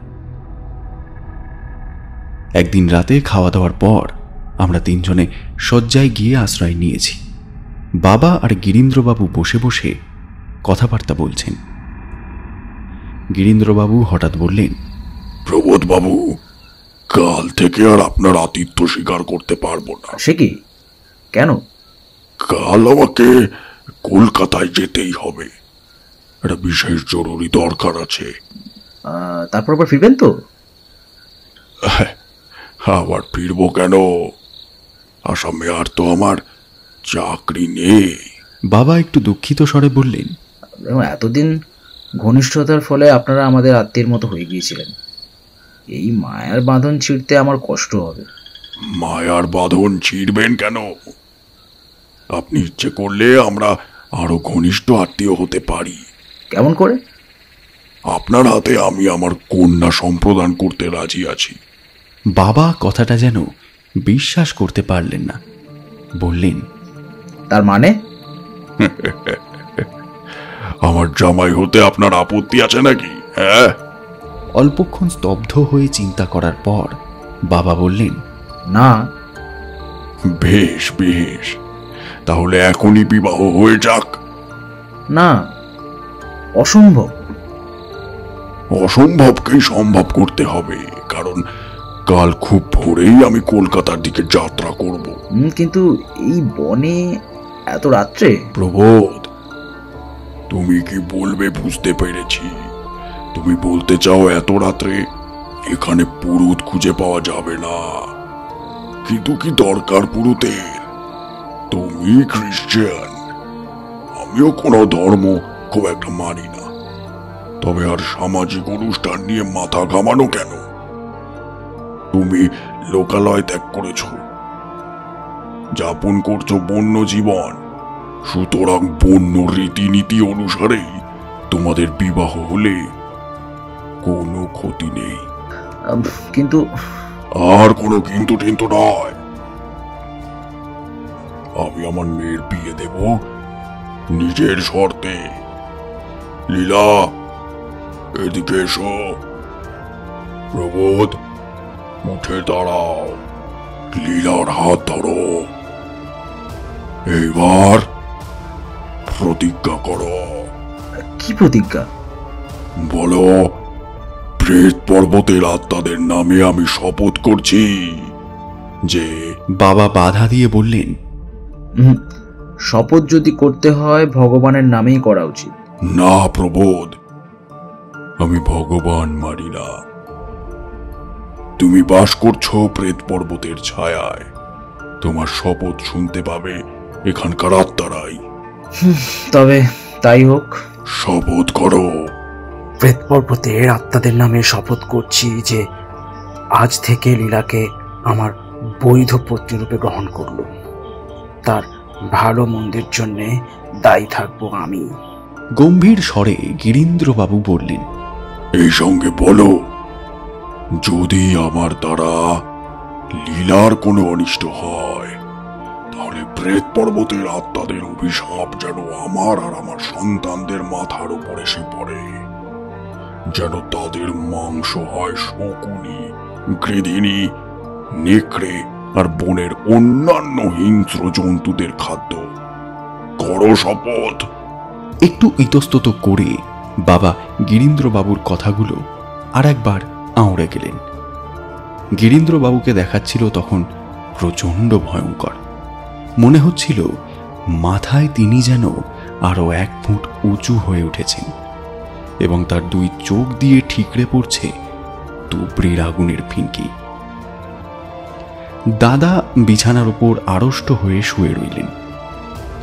[SPEAKER 2] একদিন রাতে খাওয়া দাওয়ার পর আমরা 3 জনে শয্যায় গিয়ে আশ্রয় নিয়েছি। বাবা আর গিরীন্দ্রবাবু বসে বসে কথাবার্তা বলছেন। গিরীন্দ্রবাবু হঠাৎ বললেন,
[SPEAKER 7] প্রবোধ বাবু, কাল থেকে আর আপনার আতিথ্য স্বীকার করতে পারবো না।
[SPEAKER 3] সে কি? কেন?
[SPEAKER 7] কাল আমাকে কলকাতায় যেতেই হবে, একটা বিশেষ জরুরি দরকার আছে।
[SPEAKER 3] তারপর আবার ফিরবেন তো?
[SPEAKER 7] আবার ফিরবো কেন? আসামে আর তো আমার চাকরি নেই।
[SPEAKER 2] বাবা একটু দুঃখিত স্বরে বললেন,
[SPEAKER 3] এতদিন ঘনিষ্ঠতার ফলে আপনারা আমাদের আত্মীয়ের মতো হয়ে গিয়েছিলেন। এই মায়ার বাঁধন ছিঁড়তে আমার কষ্ট হবে।
[SPEAKER 7] মায়ার বাঁধন ছিঁড়বেন কেন? আপনি ইচ্ছে করলে আমরা আরো ঘনিষ্ঠ আত্মীয় হতে পারি।
[SPEAKER 3] কেমন করে?
[SPEAKER 7] আপনার হাতে আমি আমার কন্যা সম্প্রদান করতে রাজি আছি।
[SPEAKER 2] বাবা কথাটা যেন বিশ্বাস করতে পারলেন না। বললেন,
[SPEAKER 3] তার মানে?
[SPEAKER 7] আমার জামাই হতে আপনার আপত্তি আছে নাকি? হ্যাঁ?
[SPEAKER 2] অল্পক্ষণ স্তব্ধ হয়ে চিন্তা করার পর বাবা বললেন,
[SPEAKER 3] না।
[SPEAKER 7] বেশ বেশ, তাহলে এখনই বিবাহ হয়ে যাক।
[SPEAKER 3] না, অসম্ভব।
[SPEAKER 7] অসম্ভবকেই সম্ভব করতে হবে, কারণ কাল খুব ভোরেই আমি কলকাতার দিকে যাত্রা করব।
[SPEAKER 3] কিন্তু এই বনে এত রাত্রে?
[SPEAKER 7] প্রবোধ, তুমি কি বলবে বুঝতে পেরেছি। তুমি বলতে চাও এত রাত্রে এখানে পুরুত খুঁজে পাওয়া যাবে না। কিন্তু কি দরকার পুরুতের? তুমি খ্রিস্টান, আমিও কোনো ধর্ম খুব একটা মানি না। তবে আর সামাজিক অনুষ্ঠান নিয়ে মাথা ঘামানো কেন? তুমি লোকালয় ত্যাগ করেছ, যাপন করছো বন্য জীবন, সুতরাং বন্য রীতিনীতি অনুসারেই তোমাদের বিবাহ হলে কোনো ক্ষতি নেই।
[SPEAKER 3] কিন্তু
[SPEAKER 7] আর কোনো কিন্তু টিন্তু নয়। আমি আমার মেয়ের বিয়ে দেব নিজের শর্তে। লীলা, এদিকে এসো। প্রবোধ, উঠে দাঁড়াও, লীলার হাত ধরো। এইবার প্রতিজ্ঞা করো।
[SPEAKER 3] কি প্রতিজ্ঞা?
[SPEAKER 7] বলো। প্রেত পর্বতের আত্মাদের নামে আমি শপথ করছি যে।
[SPEAKER 2] বাবা বাধা দিয়ে বললেন,
[SPEAKER 3] শপথ যদি করতে হয় ভগবানের নামেই করা উচিত।
[SPEAKER 7] না প্রবোধ, আমি ভগবান মানি না। তুমি বাস করছো প্রেত পর্বতের ছায়ায়, তোমার শপথ শুনতে পাবে এখানকার আত্মারাই।
[SPEAKER 3] তবে তাই হোক।
[SPEAKER 7] শপথ করো।
[SPEAKER 8] প্রেত পর্বতের আত্মাদের নামে শপথ করছি যে আজ থেকে লীলাকে আমার বৈধ পত্নী রূপে গ্রহণ করল। তার ভালো মন্দের জন্য দায়ী থাকবো আমি।
[SPEAKER 2] গম্ভীর স্বরে গিরীন্দ্রবাবু বললেন,
[SPEAKER 7] এই সঙ্গে বলো, যদি আমার দ্বারা লীলার কোনো অনিষ্ট হয় তাহলে প্রেত পর্বতের আত্মাদের অভিশাপ যেন আমার আর আমার সন্তানদের মাথার উপর এসে পড়ে, যেন তাদের মাংস হয় শকুনি, গৃধিনী, নেকড়ে আর বনের অন্যান্য হিংস্র জন্তুদের খাদ্য। করো শপথ।
[SPEAKER 2] একটু ইতস্তত করে বাবা গিরীন্দ্রবাবুর কথাগুলো আর একবার আঁড়ে গেলেন। গিরীন্দ্রবাবুকে দেখাচ্ছিল তখন প্রচণ্ড ভয়ঙ্কর। মনে হচ্ছিল মাথায় তিনি যেন আরো 1 ফুট উঁচু হয়ে উঠেছেন এবং তার 2 চোখ দিয়ে ঠিকরে পড়ছে তুবড়ির আগুনের ফিনকি। দাদা বিছানার উপর আড়ষ্ট হয়ে শুয়ে রইলেন।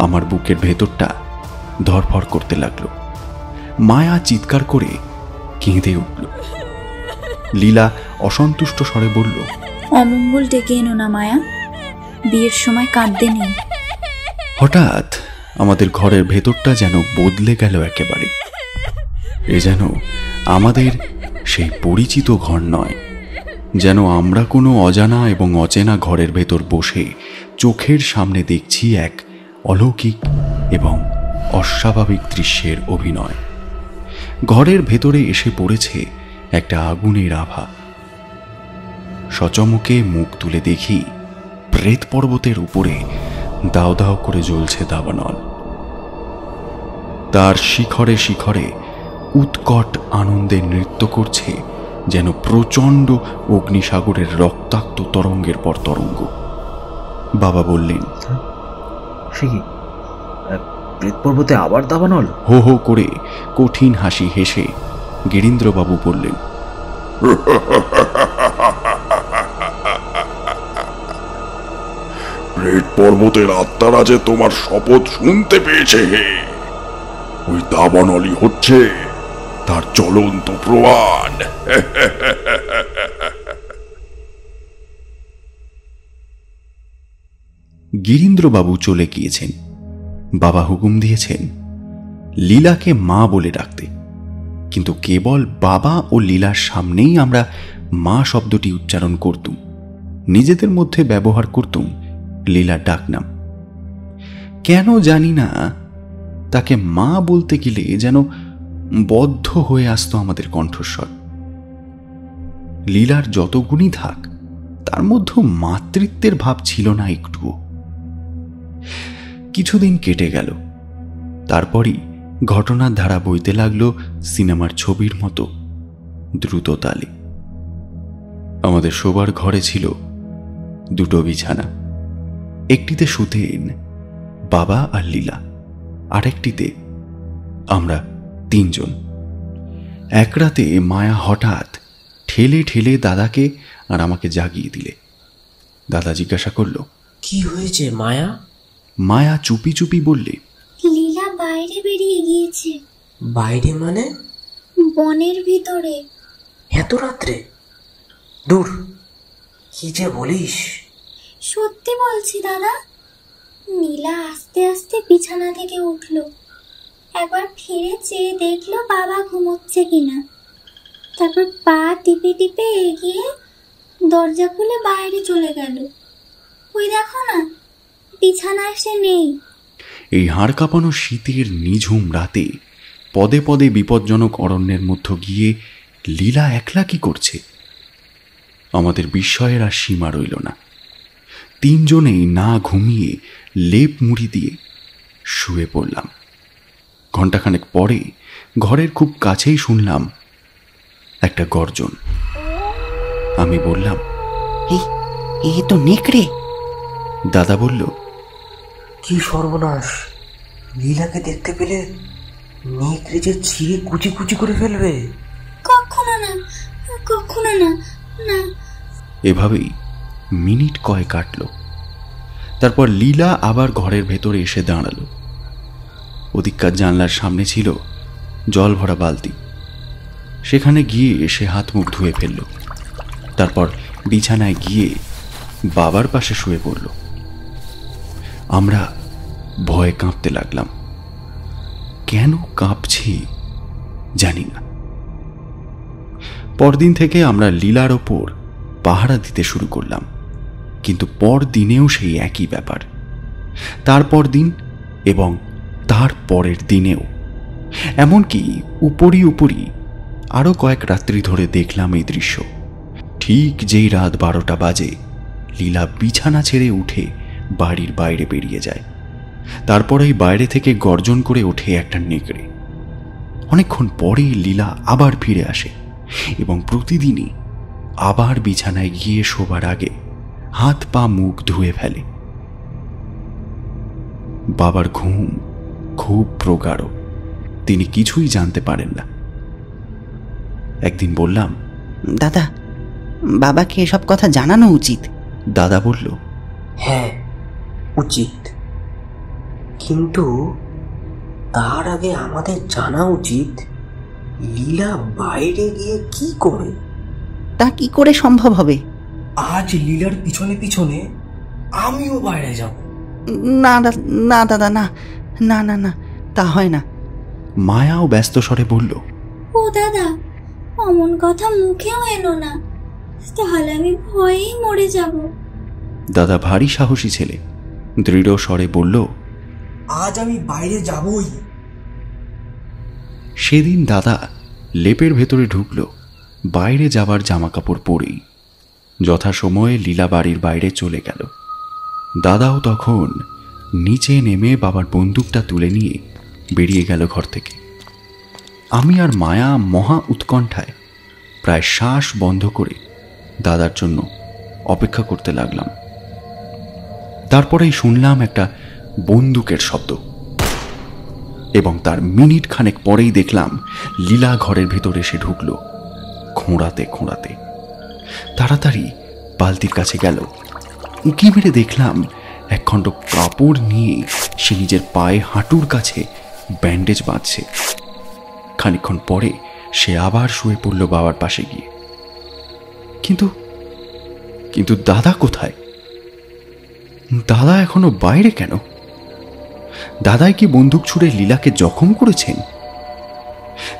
[SPEAKER 2] আমার বুকের ভেতরটা ধরফর করতে লাগলো। মায়া চিৎকার করে কেঁদে উঠল। লীলা অসন্তুষ্ট স্বরে বলল,
[SPEAKER 9] অমঙ্গল ডেকে এনো না মায়া, বিয়ের সময় কাঁদতে নেই।
[SPEAKER 2] হঠাৎ আমাদের ঘরের ভেতরটা যেন বদলে গেল একেবারে। এ যেন আমাদের সেই পরিচিত ঘর নয়, যেন আমরা কোনো অজানা এবং অচেনা ঘরের ভেতর বসে চোখের সামনে দেখছি এক অলৌকিক এবং অস্বাভাবিক দৃশ্যের অভিনয়। ঘরের ভেতরে এসে পড়েছে একটা আগুনের আভা। সচমুকে মুখ তুলে দেখি প্রেত পর্বতের উপরে দাও দাও করে জ্বলছে দাবানল। তার শিখরে শিখরে উৎকট আনন্দে নৃত্য করছে যেন প্রচণ্ড অগ্নিসাগরের রক্তাক্ত তরঙ্গের পর তরঙ্গ। বাবা বললেন,
[SPEAKER 3] সে কি প্রেত পর্বতে আবার দাবানল?
[SPEAKER 2] হো হো করে কঠিন হাসি হেসে গিরীন্দ্রবাবু বললেন,
[SPEAKER 7] প্রেত পর্বতের আত্মারা যে তোমার শপথ শুনতে পেয়েছে, হে, ওই দাবানলই হচ্ছে তার জ্বলন্ত প্রমাণ।
[SPEAKER 2] গিরীন্দ্রবাবু চলে গিয়েছেন। বাবা হুকুম দিয়েছেন লীলাকে মা বলে ডাকতে, কিন্তু কেবল বাবা ও লীলার সামনেই আমরা মা শব্দটি উচ্চারণ করতুম, নিজেদের মধ্যে ব্যবহার করতুম লীলার ডাকনাম। কেন জানি না, তাকে মা বলতে গেলে যেন বদ্ধ হয়ে আসতো আমাদের কণ্ঠস্বর। লীলার যত গুণই থাক, তার মধ্যে মাতৃত্বের ভাব ছিল না একটুও। কিছুদিন কেটে গেল, তারপরই ঘটনার ধারা বইতে লাগলো সিনেমার ছবির মতো দ্রুত তালে। আমাদের শোবার ঘরে ছিল 2টো বিছানা। একটিতে শুতেন বাবা আর লীলা, আরেকটিতে আমরা 3 জন। এক রাতে মায়া হঠাৎ ঠেলে ঠেলে দাদাকে আর আমাকে জাগিয়ে দিলে। দাদা জিজ্ঞাসা করল,
[SPEAKER 4] কি হয়েছে মায়া?
[SPEAKER 2] মায়া চুপি চুপি বললে,
[SPEAKER 5] লীলা বাইরে বেরিয়ে গিয়েছে।
[SPEAKER 4] বাইরে মানে?
[SPEAKER 5] বনের ভিতরে।
[SPEAKER 4] এত রাত্রে? দূর, কি যে বলিস!
[SPEAKER 5] সত্যি বলছি দাদা। নীলা আস্তে আস্তে বিছানা থেকে উঠল, একবার ফিরে চেয়ে দেখলো বাবা ঘুমোচ্ছে কিনা, তারপর পা টিপে টিপে এগিয়ে দরজা খুলে বাইরে চলে গেল। ওই দেখো না, বিছানায় সে নেই।
[SPEAKER 2] এই হাড় কাঁপানো শীতের নিঝুম রাতে পদে পদে বিপজ্জনক অরণ্যের মধ্যে গিয়ে লীলা একলা কি করছে? আমাদের বিস্ময়ের আর সীমা রইল না। তিনজনেই না ঘুমিয়ে লেপ মুড়ি দিয়ে শুয়ে পড়লাম। ঘণ্টাখানেক পরে ঘরের খুব কাছেই শুনলাম একটা গর্জন। আমি বললাম,
[SPEAKER 6] এ তো নেকড়ে।
[SPEAKER 2] দাদা বলল,
[SPEAKER 4] কি সর্বনাশ! লীলাকে দেখতে পেলে নেকড়ে যে ছিঁড়ে কুচি কুচি করে ফেলবে।
[SPEAKER 5] কখনো না, কখনো না, না।
[SPEAKER 2] এভাবেই মিনিট কয়েক কাটল। তারপর লীলা আবার ঘরের ভেতরে এসে দাঁড়ালো। ওদিককার জানলার সামনে ছিল জল ভরা বালতি। সেখানে গিয়ে সে হাত মুখ ধুয়ে ফেলল। তারপর বিছানায় গিয়ে বাবার পাশে শুয়ে পড়ল। আমরা ভয়ে কাঁপতে লাগলাম। কেন কাঁপছি জানি না। পরদিন থেকে আমরা লীলার ওপর পাহারা দিতে শুরু করলাম, কিন্তু পরদিনেও সেই একই ব্যাপার। তারপর দিন এবং তার পরের দিনেও, এমনকি উপরি উপরি আরও কয়েক রাত্রি ধরে দেখলাম এই দৃশ্য। ঠিক যেই রাত 12টা বাজে, লীলা বিছানা ছেড়ে উঠে বাড়ির বাইরে বেরিয়ে যায়। তারপরেই বাইরে থেকে গর্জন করে ওঠে একটা নেকড়ে। অনেকক্ষণ পরে লীলা আবার ফিরে আসে এবং প্রতিদিনই আবার বিছানায় গিয়ে শোবার আগে হাত পা মুখ ধুয়ে ফেলে। বাবার ঘুম খুব প্রগাঢ়, তিনি কিছুই জানতে পারেন না। একদিন বললাম,
[SPEAKER 6] দাদা, বাবাকে এসব কথা জানানো উচিত।
[SPEAKER 2] দাদা বলল,
[SPEAKER 4] হ্যাঁ, উচিত, কিন্তু তার আগে আমাদের জানা উচিত লীলা বাইরে গিয়ে কি করে।
[SPEAKER 6] তা কি করে সম্ভব হবে?
[SPEAKER 4] আজ লীলার পিছনে পিছনে আমিও বাইরে যাব।
[SPEAKER 6] না না দাদা, না না না না, তা হয় না।
[SPEAKER 2] মায়াও ব্যস্ত স্বরে বলল,
[SPEAKER 5] ও দাদা, অমন কথা মুখেও এলো না, তাহলে আমি ভয়েই মরে যাব।
[SPEAKER 2] দাদা ভারী সাহসী ছেলে, দৃঢ় স্বরে বলল,
[SPEAKER 4] আজ আমি বাইরে যাবই।
[SPEAKER 2] সেদিন দাদা লেপের ভেতরে ঢুকল বাইরে যাবার জামা কাপড় পরেই। যথাসময়ে লীলা বাড়ির বাইরে চলে গেল। দাদাও তখন নিচে নেমে বাবার বন্দুকটা তুলে নিয়ে বেরিয়ে গেল ঘর থেকে। আমি আর মায়া মহা উৎকণ্ঠায় প্রায় শ্বাস বন্ধ করে দাদার জন্য অপেক্ষা করতে লাগলাম। তারপরেই শুনলাম একটা বন্দুকের শব্দ এবং তার মিনিট খানেক পরেই দেখলাম লীলা ঘরের ভেতরে এসে ঢুকল খোঁড়াতে খোঁড়াতে। তাড়াতাড়ি বালতির কাছে গেল। উঁকি মেরে দেখলাম একখণ্ড কাপড় নিয়ে সে নিজের পায়ে হাঁটুর কাছে ব্যান্ডেজ বাঁধছে। খানিকক্ষণ পরে সে আবার শুয়ে পড়ল বাবার পাশে গিয়ে। কিন্তু কিন্তু দাদা কোথায়? দাদা এখনো বাইরে কেন? দাদাই কি বন্দুক ছুড়ে লীলাকে জখম করেছেন?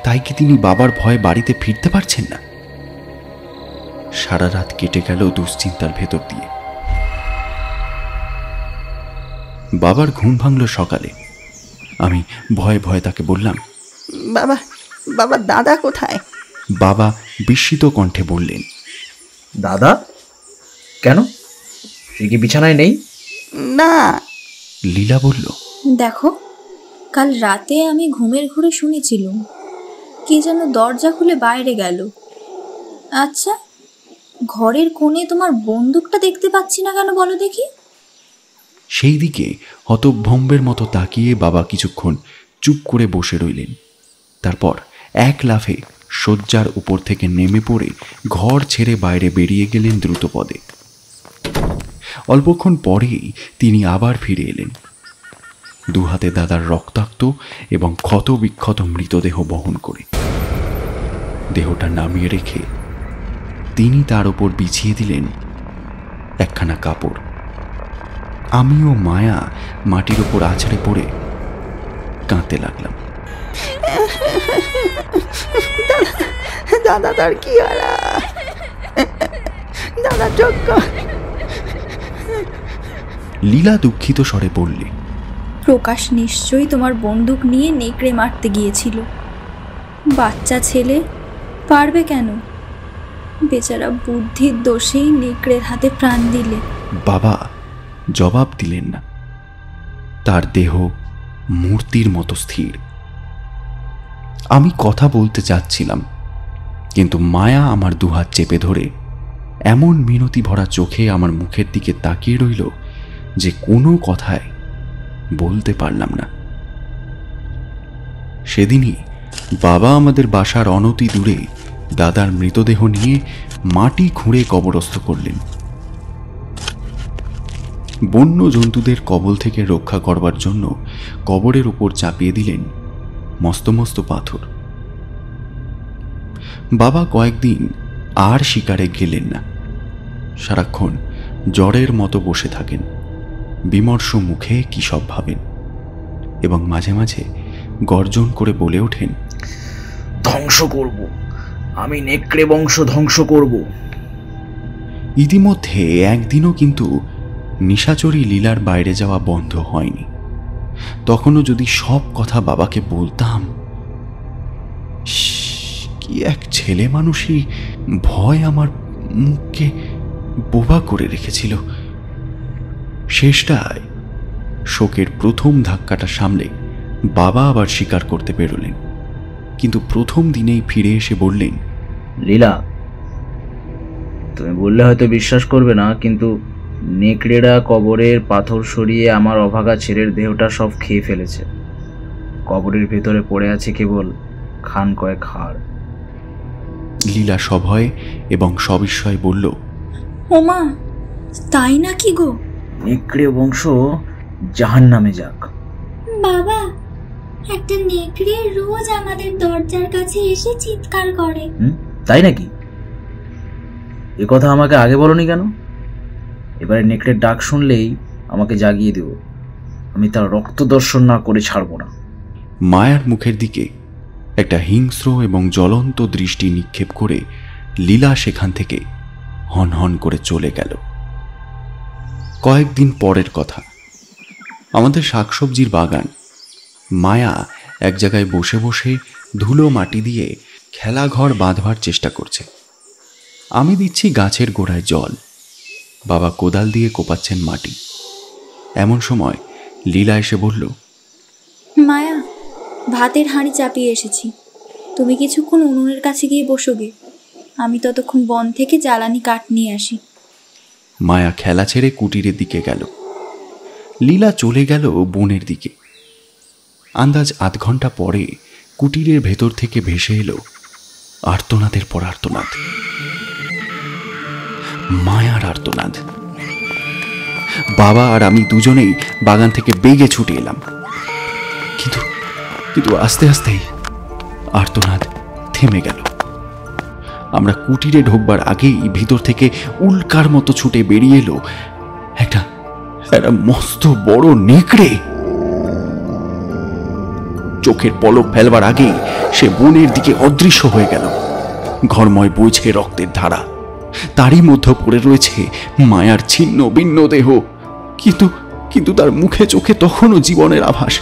[SPEAKER 2] তাই কি তিনি বাবার ভয়ে বাড়িতে ফিরতে পারছেন না? সারা রাত কেটে গেল দুশ্চিন্তার ভেতর দিয়ে। বাবার ঘুম ভাঙল সকালে। আমি ভয়ে ভয়ে তাকে বললাম,
[SPEAKER 6] বাবা, বাবা, দাদা কোথায়?
[SPEAKER 2] বাবা বিস্মিত কণ্ঠে বললেন,
[SPEAKER 3] দাদা কেন? সে কি বিছানায় নেই?
[SPEAKER 6] না।
[SPEAKER 2] লীলা বলল,
[SPEAKER 9] দেখো, কাল রাতে আমি ঘুমের ঘোরে শুনেছিলুম কে যেন দরজা খুলে বাইরে গেল। আচ্ছা, ঘরের কোণে তোমার বন্দুকটা দেখতে পাচ্ছি না কেন বলো দেখি?
[SPEAKER 2] সেই দিকে হতভম্বের মতো তাকিয়ে বাবা কিছুক্ষণ চুপ করে বসে রইলেন। তারপর এক লাফে শয্যার উপর থেকে নেমে পড়ে ঘর ছেড়ে বাইরে বেরিয়ে গেলেন দ্রুত পদে। অল্পক্ষণ পরেই তিনি আবার ফিরে এলেন, দুহাতে দাদার রক্তাক্ত এবং ক্ষত বিক্ষত মৃতদেহ বহন করে। দেহটা নামিয়ে রেখে তিনি তার ওপর বিছিয়ে দিলেন একখানা কাপড়। আমি ও মায়া মাটির ওপর আছড়ে পড়ে কাঁদতে লাগলাম।
[SPEAKER 6] দাদা তার কি হারা, দাদা যোগ্য।
[SPEAKER 2] লীলা দুঃখিত স্বরে বললে,
[SPEAKER 9] প্রকাশ নিশ্চয়ই তোমার বন্দুক নিয়ে নেকড়ে মারতে গিয়েছিল। বাচ্চা ছেলে পারবে কেন? বেচারা বুদ্ধির দোষেই নেকড়ের হাতে প্রাণ দিলে।
[SPEAKER 2] বাবা জবাব দিলেন না। তার দেহ মূর্তির মতো স্থির। আমি কথা বলতে চাচ্ছিলাম, কিন্তু মায়া আমার দুহাত চেপে ধরে এমন মিনতি ভরা চোখে আমার মুখের দিকে তাকিয়ে রইল যে কোনো কথায় বলতে পারলাম না। সেদিনই বাবা আমাদের বাসার অনতি দূরে দাদার মৃতদেহ নিয়ে মাটি খুঁড়ে কবরস্থ করলেন। বন্য জন্তুদের কবল থেকে রক্ষা করবার জন্য কবরের উপর চাপিয়ে দিলেন মস্ত মস্ত পাথর। বাবা কয়েকদিন আর শিকারে গেলেন না। সারাক্ষণ জ্বরের মতো বসে থাকেন, বিমর্ষ মুখে কি সব ভাবেন, এবং মাঝে মাঝে গর্জন করে বলে ওঠেন,
[SPEAKER 3] ধ্বংস করব, আমি নেকড়ে বংশ ধ্বংস করব।
[SPEAKER 2] ইতিমধ্যে একদিনও কিন্তু নিশাচরী লীলার বাইরে যাওয়া বন্ধ হয়নি। তখনও যদি সব কথা বাবাকে বলতাম, কি এক ছেলে মানুষই ভয় আমার মুখকে বোবা করে রেখেছিল। শেষটায় শোকের প্রথম ধাক্কাটা সামলে বাবা আবার স্বীকার করতে বেরোলেন, কিন্তু প্রথম দিনেই ফিরে এসে বললেন,
[SPEAKER 3] লীলা, তুমি বললে হয়তো বিশ্বাস করবে না, কিন্তু নেকড়েরা কবরের পাথর সরিয়ে আমার অভাগা ছেলের দেহটা সব খেয়ে ফেলেছে। কবরের ভেতরে পড়ে আছে কেবল খান কয়েক হাড়।
[SPEAKER 2] লীলা সভয় এবং সবিস্ময়ে বলল,
[SPEAKER 9] ওমা, তাই নাকি গো?
[SPEAKER 3] নেকড়ে বংশ জাহান নামে যাক।
[SPEAKER 5] বাবা, একটা নেকড়ে রোজ আমাদের দরজার কাছে এসে চিৎকার করে।
[SPEAKER 3] তাই নাকি? এ কথা আমাকে আগে বলনি কেন? এবারে নেকড়ের ডাক শুনলেই আমাকে জাগিয়ে দেব। আমি তার রক্ত দর্শন না করে ছাড়ব না।
[SPEAKER 2] মায়ার মুখের দিকে একটা হিংস্র এবং জ্বলন্ত দৃষ্টি নিক্ষেপ করে লীলা সেখান থেকে হনহন করে চলে গেল। কয়েকদিন পরের কথা, আমাদের শাকসবজির বাগান। মায়া এক জায়গায় বসে বসে ধুলো মাটি দিয়ে খেলাঘর বাঁধবার চেষ্টা করছে। আমি দিচ্ছি গাছের গোড়ায় জল, বাবা কোদাল দিয়ে কোপাচ্ছেন মাটি। এমন সময় লীলা এসে বলল,
[SPEAKER 9] মায়া, ভাতের হাঁড়ি চাপিয়ে এসেছি, তুমি কিছুক্ষণ উনুনের কাছে গিয়ে বসো গে, আমি ততক্ষণ বন থেকে জ্বালানি কাঠ নিয়ে আসি।
[SPEAKER 2] মায়া খেলা ছেড়ে কুটিরের দিকে গেল। লীলা চলে গেল বনের দিকে। আন্দাজ আধ ঘন্টা পরে কুটিরের ভেতর থেকে ভেসে এলো আর্তনাদের পর আর্তনাদ, মায়ার আর্তনাদ। বাবা আর আমি দুজনেই বাগান থেকে বেগে ছুটে এলাম, কিন্তু আস্তে আস্তেই আর্তনাদ থেমে গেল। আমরা কুটিরে ঢোকবার আগেই ভিতর থেকে উল্কার মতো ছুটে বেরিয়ে এলো একটা মস্ত বড় নেকড়ে। চোখের পলক ফেলবার আগেই সে বনের দিকে অদৃশ্য হয়ে গেল। ঘরময় বইছে রক্তের ধারা, তারই মধ্যে পড়ে রয়েছে মায়ার ছিন্ন ভিন্ন দেহ, কিন্তু তার মুখে চোখে তখনও জীবনের আভাস।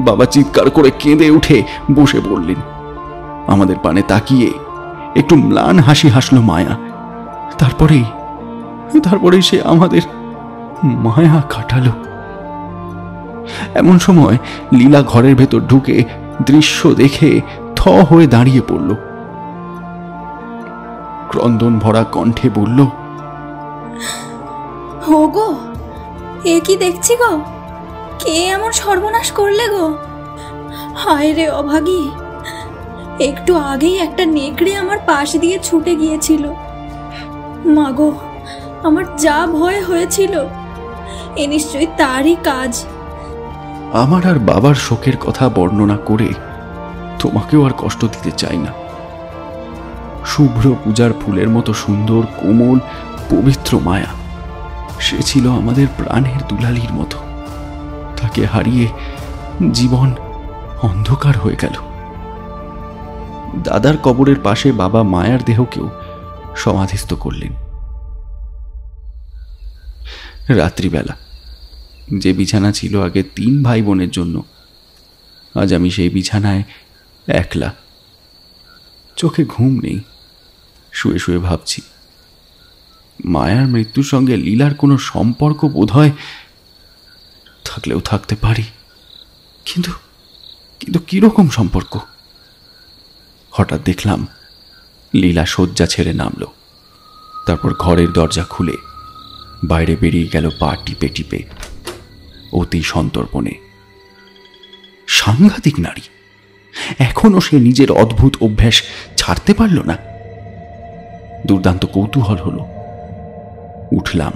[SPEAKER 2] বাবা চিৎকার করে কেঁদে উঠে বসে পড়লেন। আমাদের পানে তাকিয়ে একটু ম্লান হাসি হাসল মায়া। তারপরেই সে আমাদের মায়া কাটালো। এমন সময় লীলা ঘরের ভেতর ঢুকে দৃশ্য দেখে থ হয়ে দাঁড়িয়ে পড়ল। ক্রন্দন ভরা কণ্ঠে বলল,
[SPEAKER 9] হো গো, এ কি দেখছি গো? কে এমন সর্বনাশ করলে গো? হায় রে অভাগী, একটু আগেই একটা নেকড়ে আমার পাশ দিয়ে ছুটে গিয়েছিল। মাগো, আমার যা ভয় হয়েছিল, এ নিশ্চয়ই তারই কাজ।
[SPEAKER 2] আমার আর বাবার শোকের কথা বর্ণনা করে তোমাকেও আর কষ্ট দিতে চাই না, শুভ্র পূজার ফুলের মতো সুন্দর, কোমল, পবিত্র মায়া। সে ছিল আমাদের প্রাণের দুলালির মতো। তাকে হারিয়ে জীবন অন্ধকার হয়ে গেল। দাদার কবরের পাশে বাবা মায়ার দেহকেও সমাধিস্থ করলেন। রাত্রিবেলা যে বিছানা ছিল আগে 3 ভাই বোনের জন্য, আজ আমি সেই বিছানায় একলা। চোখে ঘুম নেই। শুয়ে শুয়ে ভাবছি, মায়ার মৃত্যুর সঙ্গে লীলার কোনো সম্পর্ক বোধহয় থাকলেও থাকতে পারি, কিন্তু কিন্তু কিরকম সম্পর্ক? হঠাৎ দেখলাম লীলা শয্যা ছেড়ে নামল। তারপর ঘরের দরজা খুলে বাইরে বেরিয়ে গেল পা টিপে টিপে, অতি সন্তর্পণে। সাংঘাতিক নারী! এখনো সে নিজের অদ্ভুত অভ্যাস ছাড়তে পারল না। দুর্দান্ত কৌতূহল হলো। উঠলাম,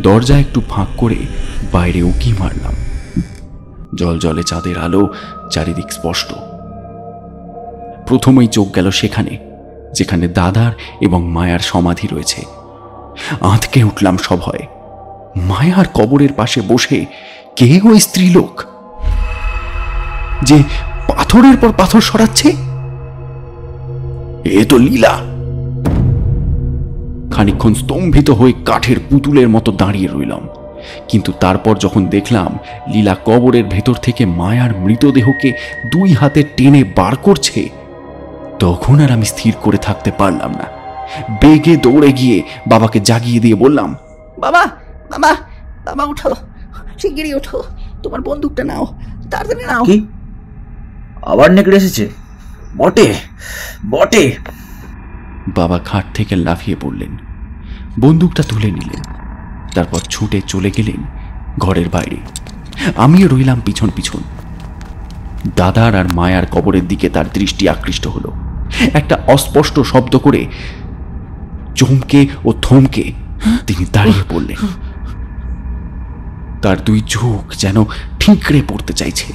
[SPEAKER 2] দরজা একটু ফাঁক করে বাইরে উকি মারলাম। জল জলে চাঁদের আলো, চারিদিক স্পষ্ট। প্রথমেই চোখ গেল সেখানে যেখানে দাদার এবং মায়ার সমাধি রয়েছে। আঁতকে উঠলাম সভয়ে। মায়ার কবরের পাশে বসে কে ওই স্ত্রীলোক যে পাথরের পর পাথর সরাচ্ছে? এ তো লীলা। খানিকক্ষণ স্তম্ভিত হয়ে কাঠের পুতুলের মতো দাঁড়িয়ে রইলাম, কিন্তু তারপর যখন দেখলাম লীলা কবরের ভেতর থেকে মায়ার মৃতদেহকে 2 হাতে টেনে বার করছে, তখন আর আমি স্থির করে থাকতে পারলাম না। বেগে দৌড়ে গিয়ে বাবাকে জাগিয়ে দিয়ে বললাম,
[SPEAKER 6] বাবা বাবা বাবা, উঠো, শিগগিরই ওঠো, তোমার বন্দুকটা নাও, তাড়াতাড়ি নাও।
[SPEAKER 3] কি আবার নেকড়ে এসেছে? বটে বটে।
[SPEAKER 2] বাবা খাট থেকে লাফিয়ে পড়লেন, বন্দুকটা তুলে নিলেন, তারপর ছুটে চলে গেলেন ঘরের বাইরে। আমিও রইলাম পিছন পিছন। দাদার আর মায়ার কবরের দিকে তার দৃষ্টি আকৃষ্ট হলো। একটা অস্পষ্ট শব্দ করে চমকে ও থমকে তিনি দাঁড়িয়ে পড়লেন। তার 2 চোখ যেন ঠিকরে পড়তে চাইছে,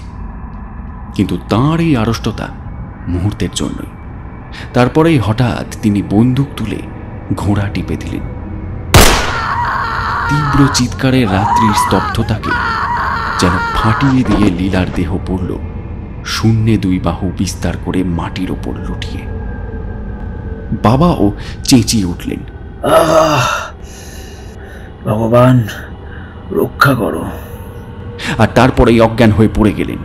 [SPEAKER 2] কিন্তু তাঁর এই আড়ষ্টতা মুহূর্তের জন্যই। তারপরেই হঠাৎ তিনি বন্দুক তুলে ঘোড়া টিপে দিলেন। তীব্র চিৎকারে রাত্রির স্তব্ধতাকে যেন ফাটিয়ে দিয়ে লীলার দেহ পড়ল শূন্যে 2 বাহু বিস্তার করে মাটির ওপর লুটিয়ে। বাবাও চেঁচিয়ে উঠলেন,
[SPEAKER 3] ভগবান রক্ষা করো।
[SPEAKER 2] আর তারপরেই অজ্ঞান হয়ে পড়ে গেলেন।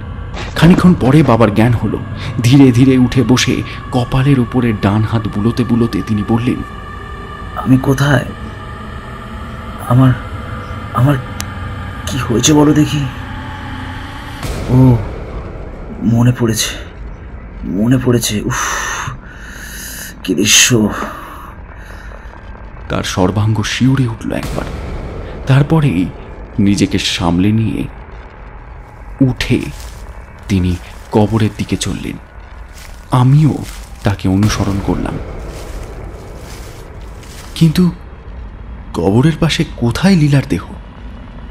[SPEAKER 2] খানিক্ষণ পরে বাবার জ্ঞান হলো। ধীরে ধীরে উঠে বসে কপালের উপরে ডান হাত বুলোতে বুলোতে তিনি বললেন,
[SPEAKER 3] আমি কোথায়? আমার আমার কি হয়েছে বলো দেখি। ও মনে পড়েছে, মনে পড়েছে। উফ, কি দৃশ্য!
[SPEAKER 2] তার সর্বাঙ্গ শিউরে উঠল একবার। তারপরেই নিজেকে সামলে নিয়ে উঠে তিনি কবরের দিকে চললেন। আমিও তাকে অনুসরণ করলাম। কিন্তু কবরের পাশে কোথায় লীলার দেহ?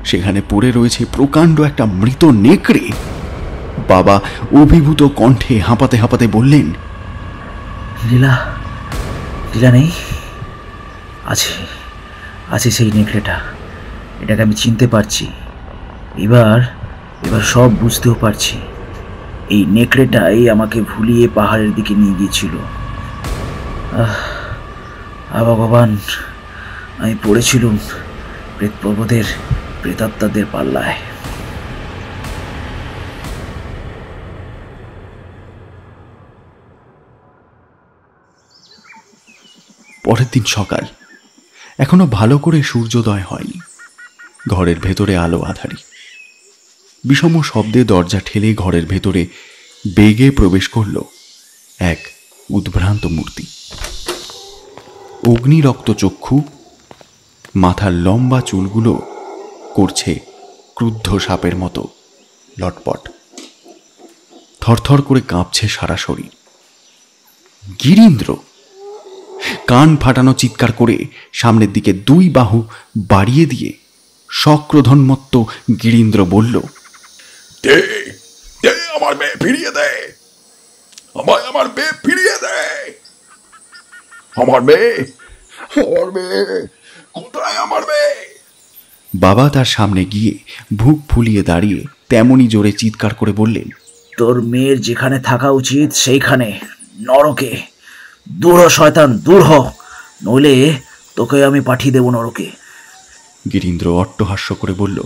[SPEAKER 2] সেখানে পড়ে রয়েছে প্রকাণ্ড একটা মৃত নেকড়ে। বাবা অভিভূত কণ্ঠে হাঁপাতে হাঁপাতে বললেন,
[SPEAKER 3] লীলা, লীলা নেই? আছে, আছে সেই নেকড়েটা। এটাকে আমি চিনতে পারছি। এবার এবার সব বুঝতেও পারছি। এই নেকড়েটাই আমাকে ভুলিয়ে পাহাড়ের দিকে নিয়ে গিয়েছিল। ভগবান, আমি পড়েছিলুম প্রেত পর্বতের প্রেতাত্মাদের পাল্লায়।
[SPEAKER 2] পরের দিন সকাল। এখনো ভালো করে সূর্যোদয় হয়নি। ঘরের ভেতরে আলো আধারি। বিষম শব্দে দরজা ঠেলে ঘরের ভেতরে বেগে প্রবেশ করল এক উদ্ভ্রান্ত মূর্তি। অগ্নিরক্ত চক্ষু, মাথার লম্বা চুলগুলো করছে ক্রুদ্ধ সাপের মতো লটপট। থরথর করে কাঁপছে সারা শরীর। গিরীন্দ্র! কান ফাটানো চিৎকার করে সামনের দিকে 2 বাহু বাড়িয়ে দিয়ে সক্রোধন্মত্ত গিরীন্দ্র বলল,
[SPEAKER 7] দে দে, আমার মেয়ে ফিরিয়ে দে, আমায় আমার মেয়ে ফিরিয়ে দে। আমার মেয়ে, আমার মেয়ে কোথায়, আমার মেয়ে?
[SPEAKER 2] বাবা তার সামনে গিয়ে বুক ফুলিয়ে দাঁড়িয়ে তেমনি জোরে চিৎকার করে বললেন,
[SPEAKER 3] তোর মেয়ের যেখানে থাকা উচিত সেইখানে, নরকে। দূর হ শয়তান, দূর হ, নইলে তোকে আমি পাঠিয়ে দেব নরকে।
[SPEAKER 2] গিরীন্দ্র অট্টহাস্য করে বলল,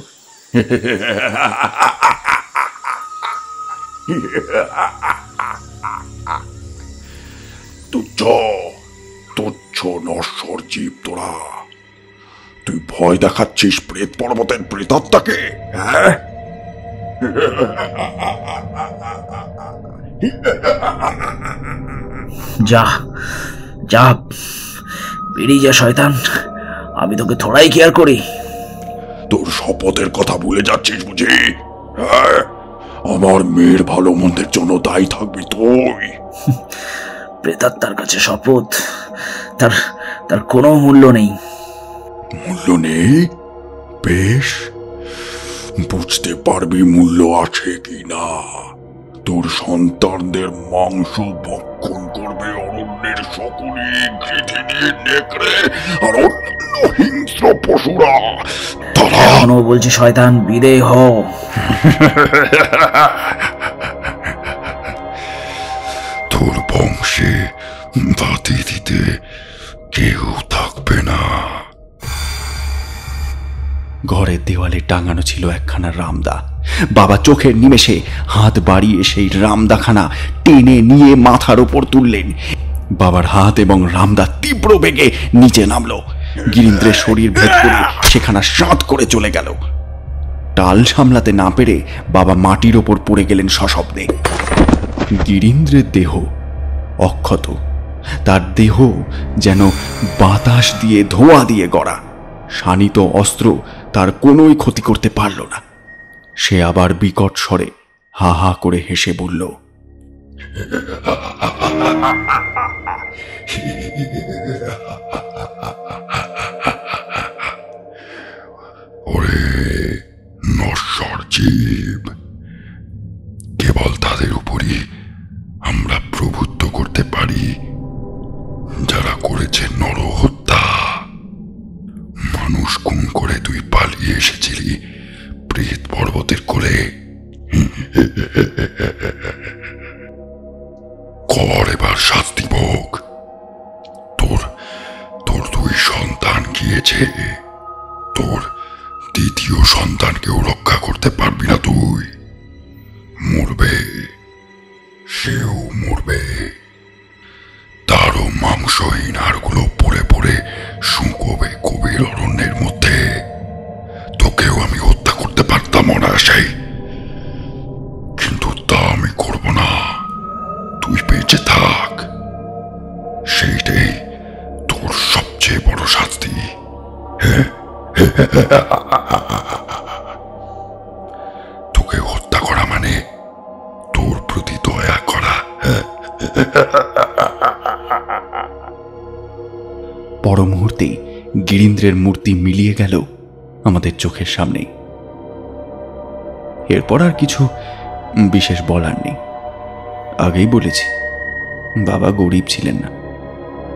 [SPEAKER 7] তুচ্ছ তুচ্ছ নশ্বর জীব তোরা, তুই ভয় দেখাচ্ছিস প্রেত পর্বতের প্রেতাত্মাকে, হ্যাঁ?
[SPEAKER 3] যা যা, বেরিয়ে যা শয়তান, আমি তোকে থোড়াই কেয়ার করি।
[SPEAKER 7] তোর শপথের কথা ভুলে যাচ্ছিস বুঝি? হ্যাঁ, আমার মেয়ের ভালো মন্দের জন্য দায়ী থাকবি তুই।
[SPEAKER 3] প্রেতাত্মার কাছে শপথ, তার তার কোনো মূল্য নেই।
[SPEAKER 7] মূল্য নেই? বেশ, বুঝতে পারবি মূল্য আছে কি না। তোর সন্তানদের মাংস ভক্ষণ করবে অরণ্যের শকুনি, ঘৃতিনি, নেকড়ে আর অন্যান্য হিংস্র পশুরা। তারা
[SPEAKER 3] এখনো বলছি শয়তান, বিদেয় হ।
[SPEAKER 7] তোর বংশে বাতি দিতে কেউ থাকবে না।
[SPEAKER 2] ঘরের দেওয়ালে টাঙানো ছিল একখানা রামদা। বাবা চোখের নিমেষে হাত বাড়িয়ে সেই রামদাখানা টেনে নিয়ে মাথার ওপর তুললেন। বাবার হাত এবং রামদা তীব্র বেগে নিচে নামলো। গিরীন্দ্রের শরীর ভেদ করে সেখানা সাঁত করে চলে গেল। টাল সামলাতে না পেরে বাবা মাটির ওপর পড়ে গেলেন সশব্দে। গিরীন্দ্রের দেহ অক্ষত, তার দেহ যেন বাতাস দিয়ে ধোঁয়া দিয়ে গড়া। শানিত অস্ত্র তার কোনোই ক্ষতি করতে পারল না। সে আবার বিকট স্বরে হা হা করে হেসে বলল,
[SPEAKER 7] ওরে নশ্বর জীব, কেবল তাদের উপরই আমরা প্রভুত্ব করতে পারি যারা করেছে নরহত্যা। মানুষ খুন করে তুই পালিয়ে এসেছিলি প্রেত পর্বতের কোলে। কর এবার শাস্তি ভোগ। তোর তোর দুই সন্তান গিয়েছে, তোর দ্বিতীয় সন্তানকেও রক্ষা করতে পারবি না তুই। মরবে, সেও মরবে। তারও মাংসহীন হাড়গুলো পড়ে পড়ে শুকোবে গভীর অরণ্যের মধ্যে। তোকেও আমি হত্যা করতে পারতাম অনায়াসে, কিন্তু তা আমি করব না। তুই বেঁচে থাক, সেইটাই তোর সবচেয়ে বড় শাস্তি। তোকে হত্যা করা মানে তোর প্রতি দয়া করা।
[SPEAKER 2] পর মুহূর্তেই গিরীন্দ্রের মূর্তি মিলিয়ে গেল আমাদের চোখের সামনেই। এরপর আর কিছু বিশেষ বলার নেই। আগেই বলেছি, বাবা গরিব ছিলেন না।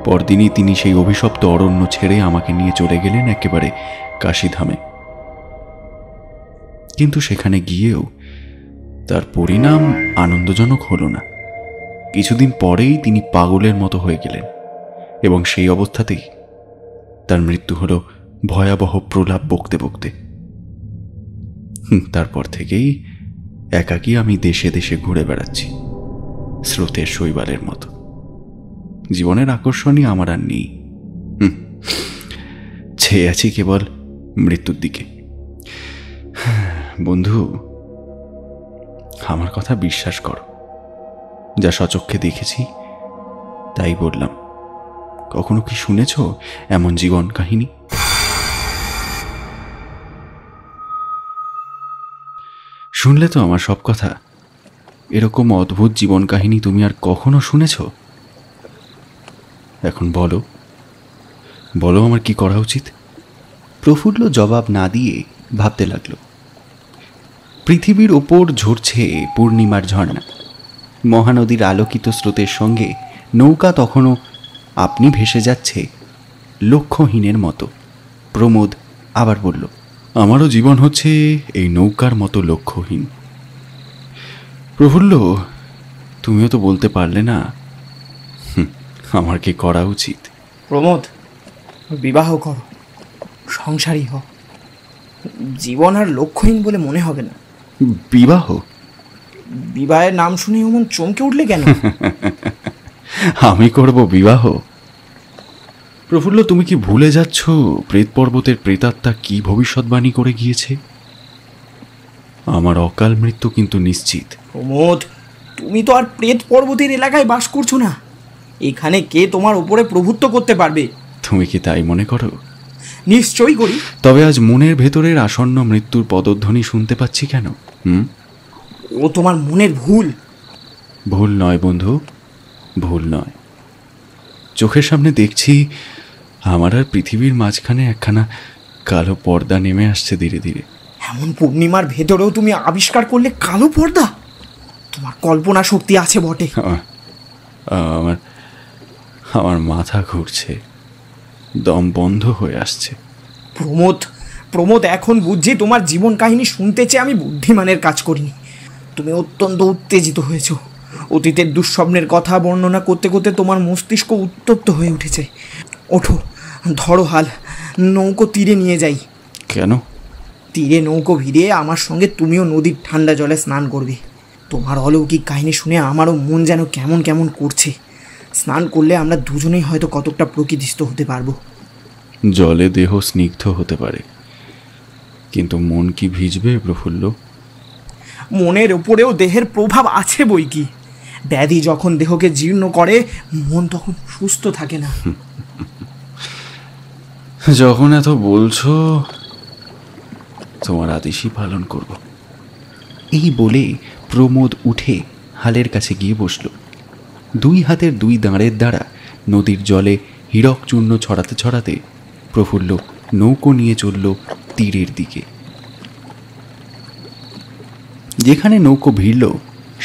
[SPEAKER 2] পরদিনই তিনি সেই অভিশপ্ত অরণ্য ছেড়ে আমাকে নিয়ে চলে গেলেন একেবারে কাশীধামে। কিন্তু সেখানে গিয়েও তার পরিণাম আনন্দজনক হলো না। কিছুদিন পরেই তিনি পাগলের মতো হয়ে গেলেন এবং সেই অবস্থাতেই তার মৃত্যু হলো ভয়াবহ প্রলাপ বকতে বকতে। তারপর থেকেই একাকী আমি দেশে দেশে ঘুরে বেড়াচ্ছি স্রোতের শৈবালের মতো। জীবনের আকর্ষণই আমার আর নেই। চেয়ে আছি কেবল মৃত্যুর দিকে। বন্ধু, আমার কথা বিশ্বাস করো, যা সচক্ষে দেখেছি তাই বললাম। কখনো কি শুনেছ এমন জীবন কাহিনী? শুনলে তো আমার সব কথা। এরকম অদ্ভুত জীবন কাহিনী তুমি আর কখনো শুনেছ? এখন বলো বলো আমার কি করা উচিত?
[SPEAKER 6] প্রফুল্ল জবাব না দিয়ে ভাবতে লাগলো।
[SPEAKER 2] পৃথিবীর ওপর ঝরছে পূর্ণিমার ঝর্ণা। মহানদীর আলোকিত স্রোতের সঙ্গে নৌকা তখনও আপনি ভেসে যাচ্ছে লক্ষ্যহীনের মতো। প্রমোদ আবার বলল, আমারও জীবন হচ্ছে এই নৌকার মতো লক্ষ্যহীন। প্রফুল্ল, তুমিও তো বলতে পারলে না আমার কি করা উচিত।
[SPEAKER 1] প্রমোদ, বিবাহ করো, সংসারী হও। জীবন আর লক্ষ্যহীন বলে মনে হবে না।
[SPEAKER 2] বিবাহ?
[SPEAKER 1] বিবাহের নাম শুনে এমন চমকে উঠলে কেন?
[SPEAKER 2] আমি করব বিবাহ? প্রফুল্ল, তুমি কি ভুলে যাচ্ছ প্রেত পর্বতের প্রেতাত্মা কি ভবিষ্যৎবাণী করে গিয়েছে? আমার অকাল মৃত্যু কিন্তু নিশ্চিত।
[SPEAKER 1] প্রমোদ, তুমি তো আর প্রেত পর্বতের এলাকায় বাস করছো না। এখানে কে তোমার উপরে প্রভুত্ব করতে পারবে?
[SPEAKER 2] তুমি কি তাই মনে করো?
[SPEAKER 1] নিশ্চয়ই করি।
[SPEAKER 2] তবে আজ মনের ভেতরের আসন্ন মৃত্যুর পদধ্বনি শুনতে পাচ্ছি কেন?
[SPEAKER 1] ও তোমার মনের ভুল।
[SPEAKER 2] ভুল নয় বন্ধু, ভুল নয়। চোখের সামনে দেখছি আমার আর পৃথিবীর মাঝখানে একখানা কালো পর্দা নেমে আসছে ধীরে ধীরে।
[SPEAKER 1] এমন পূর্ণিমার ভেতরেও তুমি আবিষ্কার করলে কালো পর্দা? তোমার কল্পনা শক্তি আছে বটে।
[SPEAKER 2] আমার মাথা ঘুরছে, দম বন্ধ হয়ে আসছে।
[SPEAKER 1] প্রমোদ, এখন বুঝছি তোমার জীবন কাহিনী শুনতে চেয়ে আমি বুদ্ধিমানের কাজ করিনি। তুমি অত্যন্ত উত্তেজিত হয়েছ। অতীতের দুঃস্বপ্নের কথা বর্ণনা করতে করতে তোমার মস্তিষ্ক উত্তপ্ত হয়ে উঠেছে। ওঠো, ধরো হাল, নৌকো তীরে নিয়ে যাই।
[SPEAKER 2] কেন?
[SPEAKER 1] তীরে নৌকো ভিড়িয়ে আমার সঙ্গে তুমিও নদীর ঠান্ডা জলে স্নান করবে। তোমার অলৌকিক কাহিনী শুনে আমারও মন যেন কেমন কেমন করছে। স্নান করলে আমরা দুজনেই হয়তো কতকটা প্রকৃতিস্থ হতে পারবো।
[SPEAKER 2] জলে দেহ স্নিগ্ধ হতে পারে, কিন্তু মন কি ভিজবে প্রফুল্ল?
[SPEAKER 1] মনের ওপরেও দেহের প্রভাব আছে বই কি। ব্যাধি যখন দেহকে জীর্ণ করে, মন তখন সুস্থ থাকে না।
[SPEAKER 2] যখন এত বলছো, তোমার আদেশই পালন করব। এই বলে প্রমোদ উঠে হালের কাছে গিয়ে বসল। দুই হাতের দুই দাঁড়ের দ্বারা নদীর জলে হীরক চূর্ণ ছড়াতে ছড়াতে প্রফুল্ল নৌকো নিয়ে চলল তীরের দিকে। যেখানে নৌকো ভিড়ল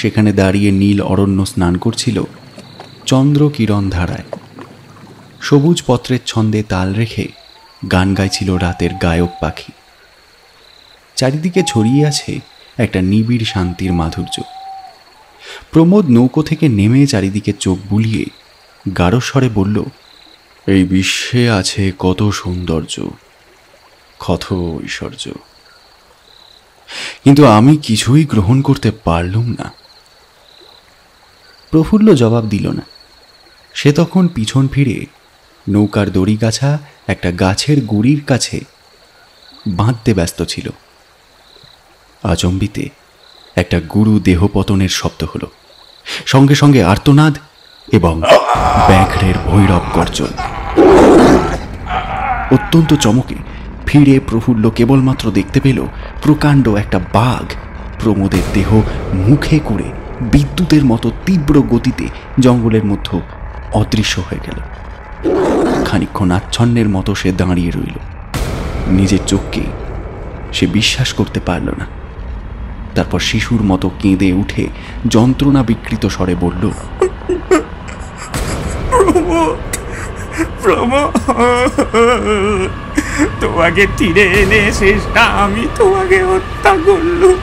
[SPEAKER 2] সেখানে দাঁড়িয়ে নীল অরণ্য স্নান করছিল চন্দ্র কিরণ ধারায়। সবুজ পত্রের ছন্দে তাল রেখে গান গাইছিল রাতের গায়ক পাখি। চারিদিকে ছড়িয়ে আছে একটা নিবিড় শান্তির মাধুর্য। প্রমোদ নৌকো থেকে নেমে চারিদিকে চোখ বুলিয়ে গাঢ় স্বরে বলল, এই বিশ্বে আছে কত সৌন্দর্য, কত ঐশ্বর্য, কিন্তু আমি কিছুই গ্রহণ করতে পারলুম না। প্রফুল্ল জবাব দিল না। সে তখন পিছন ফিরে নৌকার দড়িগাছা একটা গাছের গুড়ির কাছে বাঁধতে ব্যস্ত ছিল। আচম্বিতে একটা গুরু দেহপতনের শব্দ হলো, সঙ্গে সঙ্গে আর্তনাদ এবং ব্যাঘ্রের ভৈরব গর্জন। অত্যন্ত চমকে ফিরে প্রফুল্ল কেবলমাত্র দেখতে পেল প্রকাণ্ড একটা বাঘ প্রমোদের দেহ মুখে করে বিদ্যুতের মতো তীব্র গতিতে জঙ্গলের মধ্যে অদৃশ্য হয়ে গেল। খানিকক্ষণ আচ্ছন্নের মতো সে দাঁড়িয়ে রইল। নিজের চোখকে সে বিশ্বাস করতে পারল না। তারপর শিশুর মতো কেঁদে উঠে যন্ত্রণা বিকৃত স্বরে বলল,
[SPEAKER 1] তোমাকে তীরে এনে শেষটা আমি তোমাকে হত্যা করলুম।